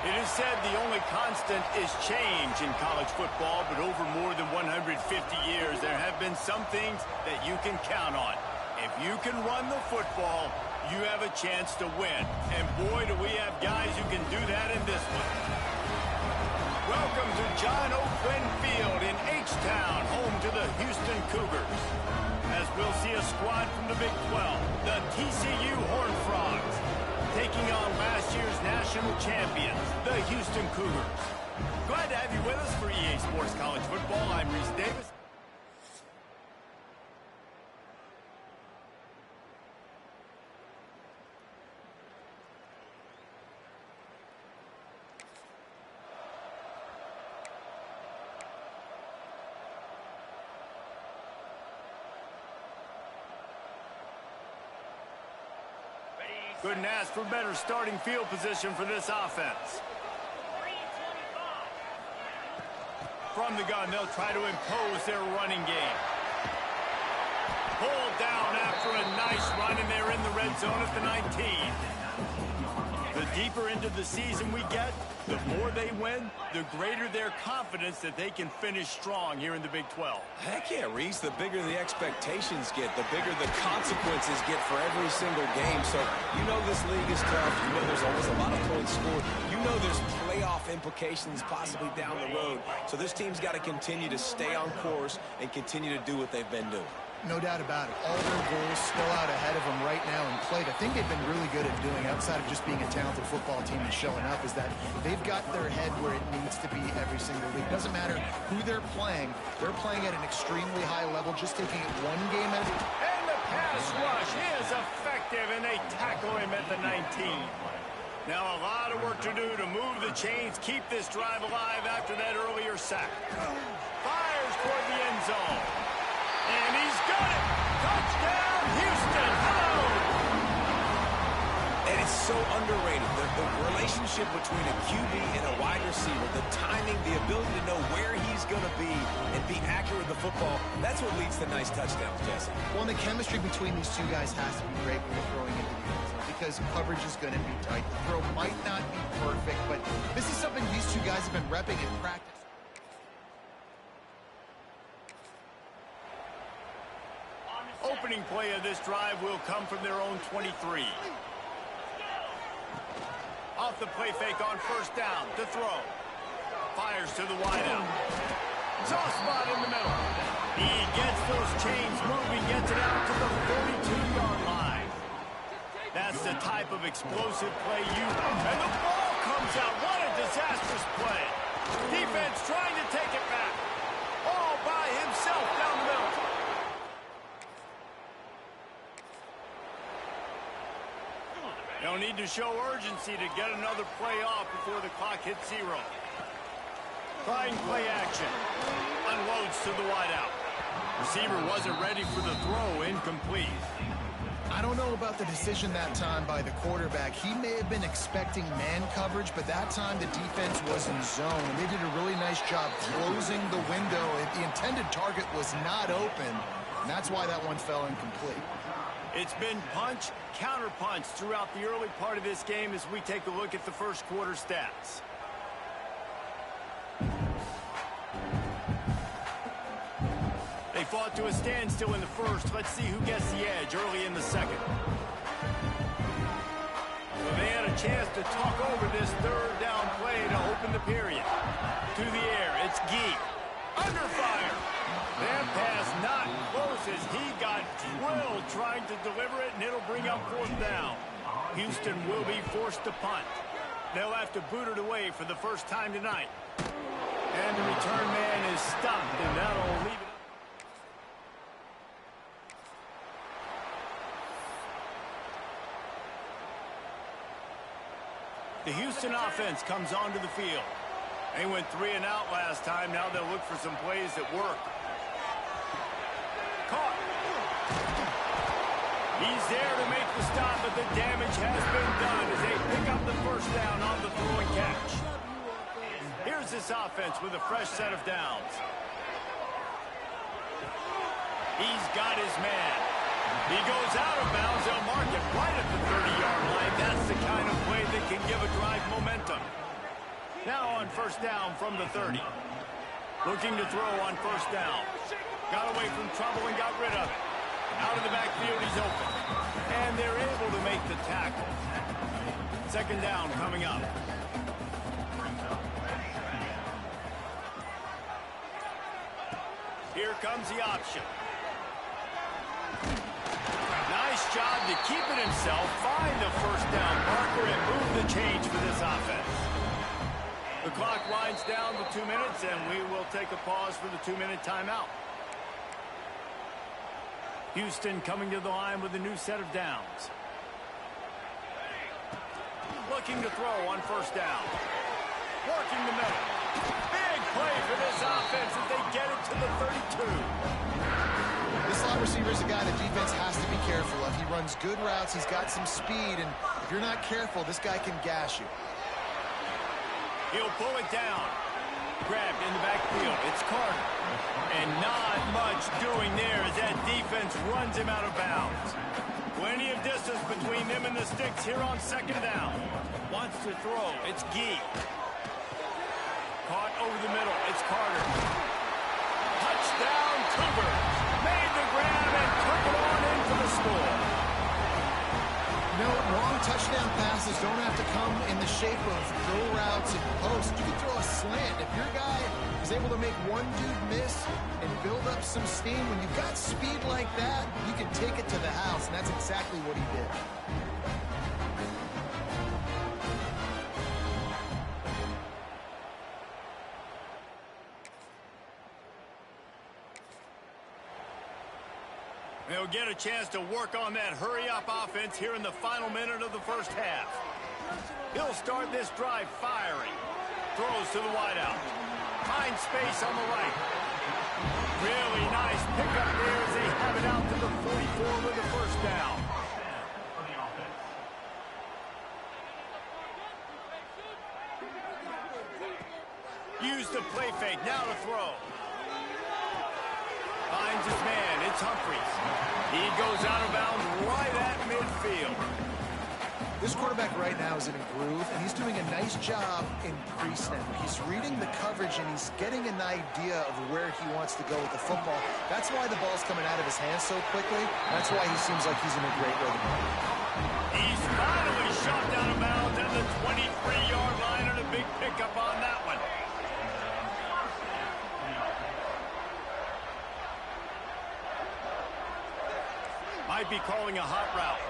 It is said the only constant is change in college football, but over more than 150 years, there have been some things that you can count on. If you can run the football, you have a chance to win. And boy, do we have guys who can do that in this one. Welcome to John O. Quinn Field in H-Town, home to the Houston Cougars. As we'll see a squad from the Big 12, the TCU Horned Frogs, taking on last year's national champions, the Houston Cougars. Glad to have you with us for EA Sports College Football. I'm Reese Davis. Couldn't ask for better starting field position for this offense. From the gun, they'll try to impose their running game. Pulled down after a nice run, and they're in the red zone at the 19. The deeper into the season we get, the more they win, the greater their confidence that they can finish strong here in the Big 12. Heck yeah, Reese. The bigger the expectations get, the bigger the consequences get for every single game. So you know this league is tough. You know there's always a lot of points scored. You know there's playoff implications possibly down the road. So this team's got to continue to stay on course and continue to do what they've been doing. No doubt about it. All their goals still out ahead of them right now in play. The thing they've been really good at doing, outside of just being a talented football team and showing up, is that they've got their head where it needs to be every single week. Doesn't matter who they're playing at an extremely high level, just taking it one game at a time. And the pass rush is effective, and they tackle him at the 19. Now a lot of work to do to move the chains, keep this drive alive after that earlier sack. Fires toward the end zone. And he's got it! Touchdown, Houston! Hello! And it's so underrated. The relationship between a QB and a wide receiver, the timing, the ability to know where he's going to be and be accurate with the football, that's what leads to nice touchdowns, Jesse. Well, and the chemistry between these two guys has to be great when they're throwing into the end zone, because coverage is going to be tight. The throw might not be perfect, but this is something these two guys have been repping in practice. Opening play of this drive will come from their own 23. Off the play fake on first down to throw. Fires to the wideout. Soft spot in the middle. He gets those chains moving, gets it out to the 42-yard line. That's the type of explosive play you... And the ball comes out. What a disastrous play. Defense trying to take it back. All by himself down the middle. They'll need to show urgency to get another play off before the clock hits 0. Trying play action. Unloads to the wideout. Receiver wasn't ready for the throw. Incomplete. I don't know about the decision that time by the quarterback. He may have been expecting man coverage, but that time the defense was in zone. And they did a really nice job closing the window. The intended target was not open, and that's why that one fell incomplete. It's been punch, counter-punch throughout the early part of this game as we take a look at the first quarter stats. They fought to a standstill in the first. Let's see who gets the edge early in the second. Well, they had a chance to talk over this third down play to open the period. To the air, it's Gee. Under fire. That pass not close as he got drilled trying to deliver it, and it'll bring up fourth down. Houston will be forced to punt. They'll have to boot it away for the first time tonight. And the return man is stopped, and that'll leave it. The Houston offense comes onto the field. They went 3 and out last time. Now they'll look for some plays that work. Caught. He's there to make the stop, but the damage has been done as they pick up the first down on the throw and catch. Here's this offense with a fresh set of downs. He's got his man. He goes out of bounds. They'll mark it right at the 30-yard line. That's the kind of play that can give a drive momentum. down from the 30. Looking to throw on first down. Got away from trouble and got rid of it. Out of the backfield, he's open. And they're able to make the tackle. Second down coming up. Here comes the option. Nice job to keep it himself, find the first down marker, and move the change for this offense. The clock winds down to 2 minutes, and we will take a pause for the 2-minute timeout. Houston coming to the line with a new set of downs. Looking to throw on first down. Working the middle. Big play for this offense as they get it to the 32. This slot receiver is a guy the defense has to be careful of. He runs good routes. He's got some speed, and if you're not careful, this guy can gash you. He'll pull it down. Grabbed in the backfield. It's Carter. And not much doing there as that defense runs him out of bounds. Plenty of distance between them and the sticks here on second down. Wants to throw. It's Gee. Caught over the middle. It's Carter. Touchdown, Cougars. Made the grab and took it on in for the score. No, long touchdown passes don't have to come in the shape of go routes and posts. You can throw a slant. If your guy is able to make one dude miss and build up some steam, when you've got speed like that, you can take it to the house, and that's exactly what he did. They'll get a chance to work on that hurry-up offense here in the final minute of the first half. He'll start this drive firing. Throws to the wideout. Finds space on the right. Really nice pickup there as they have it out to the 44 with the first down. Use the play fake. Now to throw. Finds his man. It's Humphries. He goes out of bounds right at midfield. This quarterback right now is in a groove, and he's doing a nice job in pre-snap. He's reading the coverage, and he's getting an idea of where he wants to go with the football. That's why the ball's coming out of his hands so quickly. That's why he seems like he's in a great rhythm. He's finally shot out of bounds at the 23-yard line, and a big pickup on that one. Might be calling a hot route.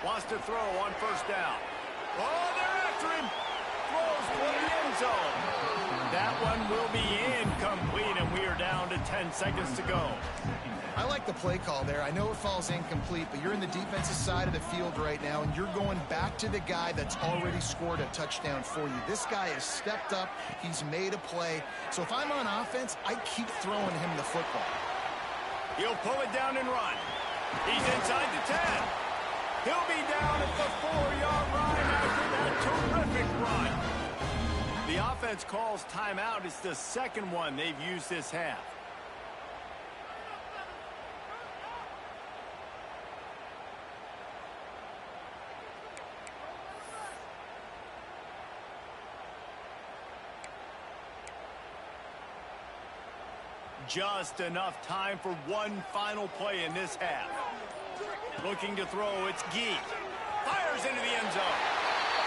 Wants to throw on first down. Oh, they're after him. Throws for the end zone. That one will be incomplete, and we are down to 10 seconds to go. I like the play call there. I know it falls incomplete, but you're in the defensive side of the field right now, and you're going back to the guy that's already scored a touchdown for you. This guy has stepped up. He's made a play. So if I'm on offense, I keep throwing him the football. He'll pull it down and run. He's inside the 10. He'll be down at the 4-yard line after that terrific run. The offense calls timeout. It's the second one they've used this half. Just enough time for one final play in this half. Looking to throw, it's Gee. Fires into the end zone.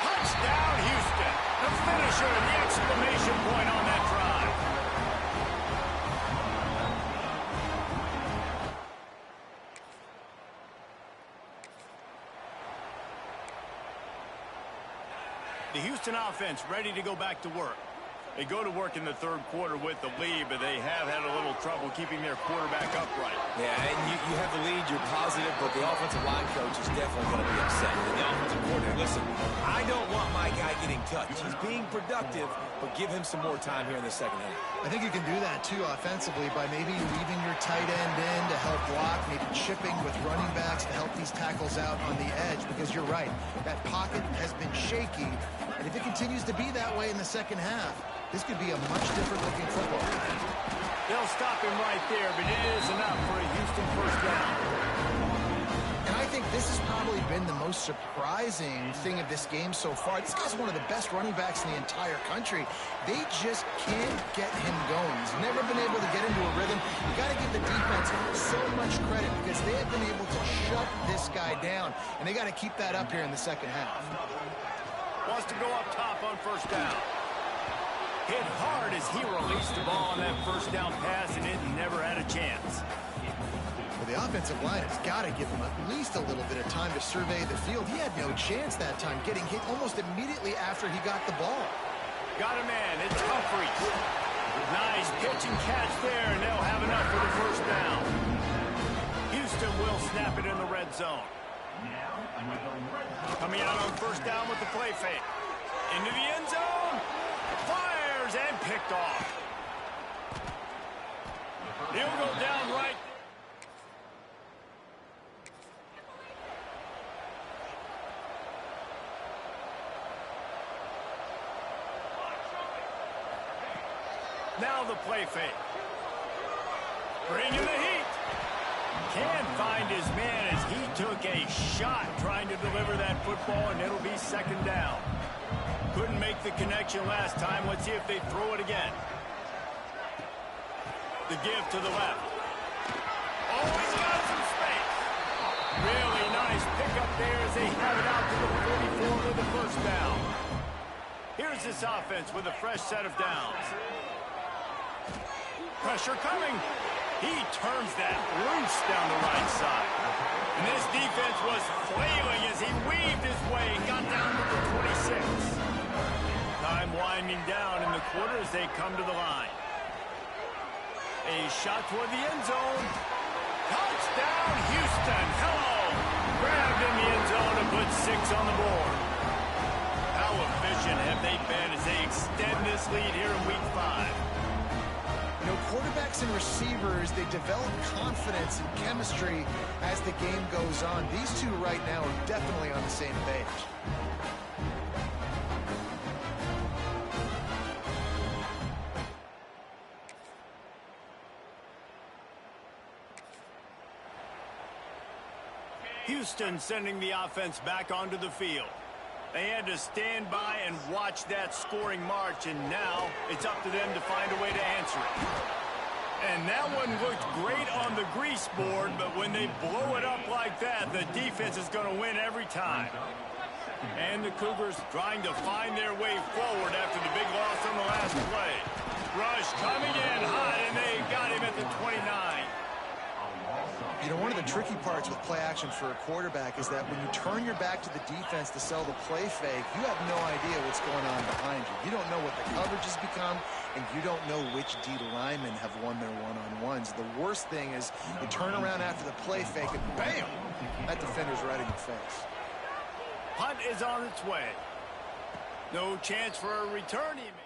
Touchdown, Houston. The finisher, the exclamation point on that drive. The Houston offense ready to go back to work. They go to work in the third quarter with the lead, but they have had a little trouble keeping their quarterback upright. Yeah, and you have the lead, you're positive, but the offensive line coach is definitely going to be upset. And the offensive coordinator, listen, I don't want my guy getting touched. He's being productive, but give him some more time here in the second half. I think you can do that, too, offensively, by maybe leaving your tight end in to help block, maybe chipping with running backs to help these tackles out on the edge, because you're right, that pocket has been shaky, and if it continues to be that way in the second half, this could be a much different-looking football. They'll stop him right there, but it is enough for a Houston first down. And I think this has probably been the most surprising thing of this game so far. This guy's one of the best running backs in the entire country. They just can't get him going. He's never been able to get into a rhythm. You got to give the defense so much credit because they have been able to shut this guy down, and they got to keep that up here in the second half. Wants to go up top on first down. Hit hard as he released the ball on that first down pass, and it never had a chance. Well, the offensive line has got to give him at least a little bit of time to survey the field. He had no chance that time, getting hit almost immediately after he got the ball. Got a man. It's Humphrey. Nice pitch and catch there, and they'll have enough for the first down. Houston will snap it in the red zone. Coming out on first down with the play fake. Into the end zone. Fires and picked off. He'll go down right. Now the play fake. Bringing the heat. Can't find his man as he took a shot trying to deliver that football, and it'll be second down. Couldn't make the connection last time. Let's see if they throw it again. The give to the left. Oh, he's got some space. Really nice pickup there as they have it out to the 44 with the first down. Here's this offense with a fresh set of downs. Pressure coming. He turns that loose down the right side. And this defense was flailing as he weaved his way and got down to the 26. Time winding down in the quarter as they come to the line. A shot toward the end zone. Touchdown, Houston. Hello. Grabbed in the end zone and put 6 on the board. How efficient have they been as they extend this lead here in week 5? You know, quarterbacks and receivers, they develop confidence and chemistry as the game goes on. These two right now are definitely on the same page. Houston sending the offense back onto the field. They had to stand by and watch that scoring march, and now it's up to them to find a way to answer it. And that one looked great on the grease board, but when they blow it up like that, the defense is going to win every time. And the Cougars trying to find their way forward after the big loss on the last play. Rush coming in hot, and they got him at the 29. You know, one of the tricky parts with play action for a quarterback is that when you turn your back to the defense to sell the play fake, you have no idea what's going on behind you. You don't know what the coverage has become, and you don't know which D linemen have won their one-on-ones. The worst thing is you turn around after the play fake, and bam! That defender's right in your face. Punt is on its way. No chance for a return, he made.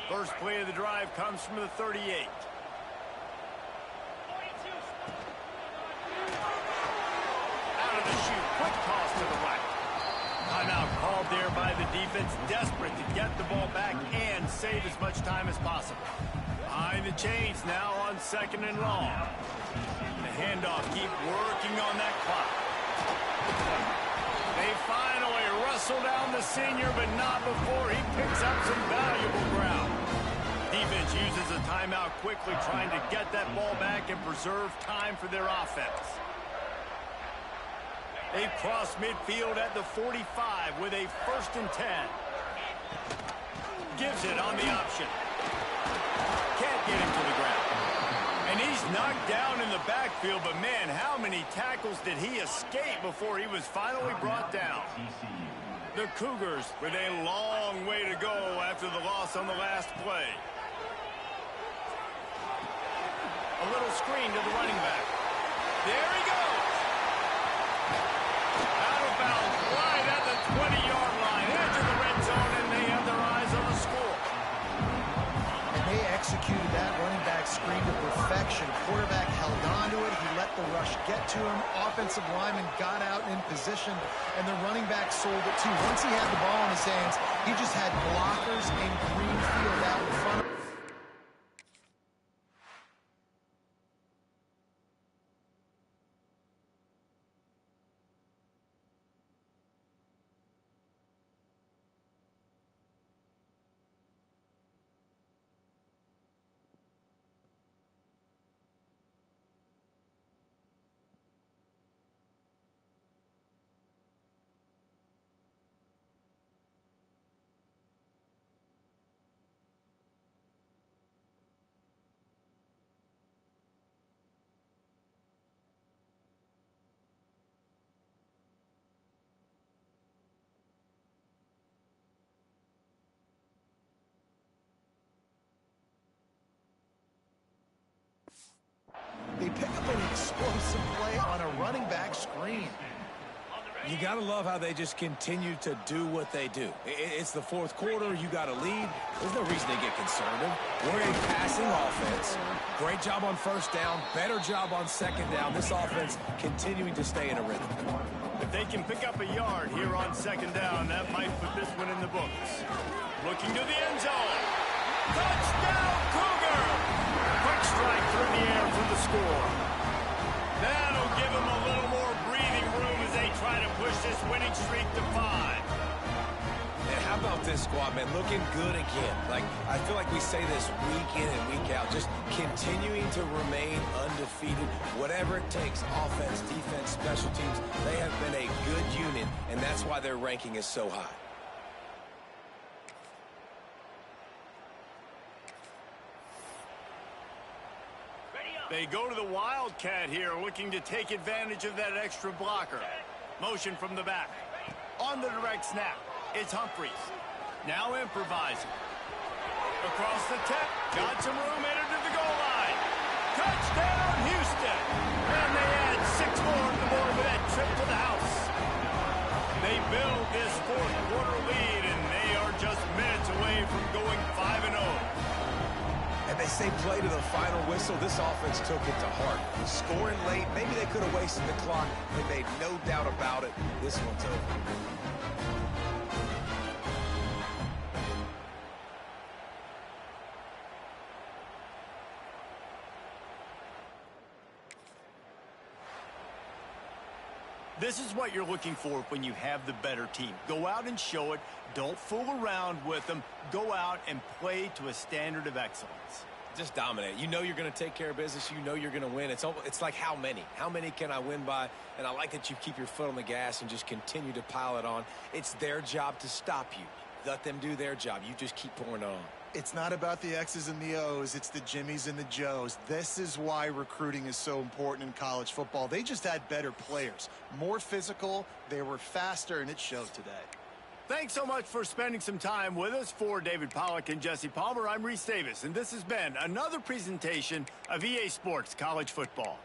First play of the drive comes from the 38. Out of the chute, quick toss to the right. Timeout called there by the defense, desperate to get the ball back and save as much time as possible. Behind the chains now on second and long. The handoff, keep working on that clock. They finally wrestle down the senior, but not before he picks up some valuable ground. Defense uses a timeout quickly, trying to get that ball back and preserve time for their offense. They cross midfield at the 45 with a 1st and 10. Gives it on the option. Can't get him to the ground. And he's knocked down in the backfield, but man, how many tackles did he escape before he was finally brought down? The Cougars with a long way to go after the loss on the last play. A little screen to the running back. There he goes. Out of bounds, right at the 20-yard line, edge of the red zone, and they have their eyes on the score. And they executed that running back screen to perfection. Quarterback held on to it. He let the rush get to him. Offensive lineman got out in position, and the running back sold it too. Once he had the ball in his hands, he just had blockers and green field out in front of him. on a running back screen. You got to love how they just continue to do what they do. It's the fourth quarter. You got a lead. There's no reason to get conservative. We're a passing offense. Great job on first down. Better job on second down. This offense continuing to stay in a rhythm. If they can pick up a yard here on second down, that might put this one in the books. Looking to the end zone. Touchdown, Cougar! Quick strike through the air for the score. That'll give them a little more breathing room as they try to push this winning streak to 5. And how about this squad, man? Looking good again. Like, I feel like we say this week in and week out. Just continuing to remain undefeated. Whatever it takes, offense, defense, special teams, they have been a good unit, and that's why their ranking is so high. They go to the Wildcat here, looking to take advantage of that extra blocker. Motion from the back. On the direct snap, it's Humphries. Now improvising. Across the 10. Got some room headed to the goal line. Touchdown, Houston. And they add 6 more to the board with that trip to the house. They build this fourth quarter lead, and they are just minutes away from going 5-0. And they say play to the final whistle. This offense took it to heart. Scoring late, maybe they could have wasted the clock. They made no doubt about it. This one's over. This is what you're looking for when you have the better team. Go out and show it. Don't fool around with them. Go out and play to a standard of excellence. Just dominate. You know you're going to take care of business. You know you're going to win. It's like how many? How many can I win by? And I like that you keep your foot on the gas and just continue to pile it on. It's their job to stop you. Let them do their job. You just keep pouring it on. It's not about the X's and the O's. It's the Jimmies and the Joes. This is why recruiting is so important in college football. They just had better players, more physical. They were faster, and it showed today. Thanks so much for spending some time with us. For David Pollack and Jesse Palmer, I'm Reese Davis, and this has been another presentation of EA Sports College Football.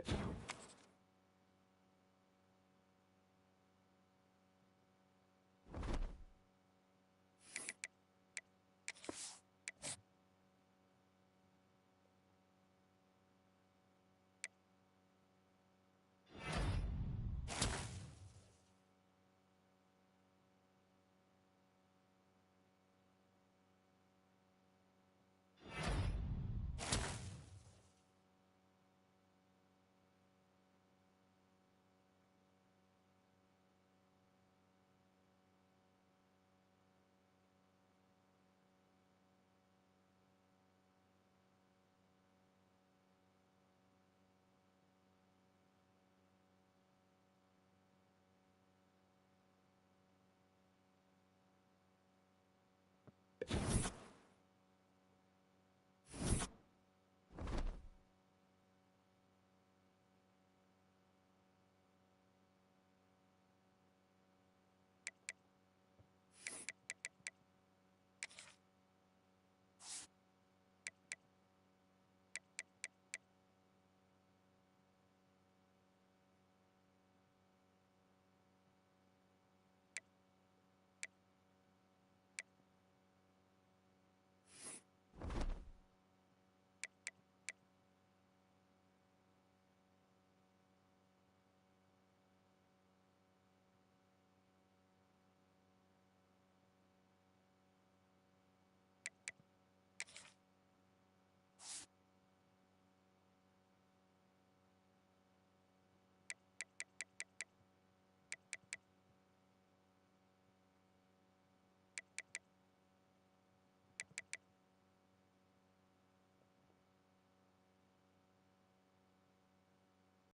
it.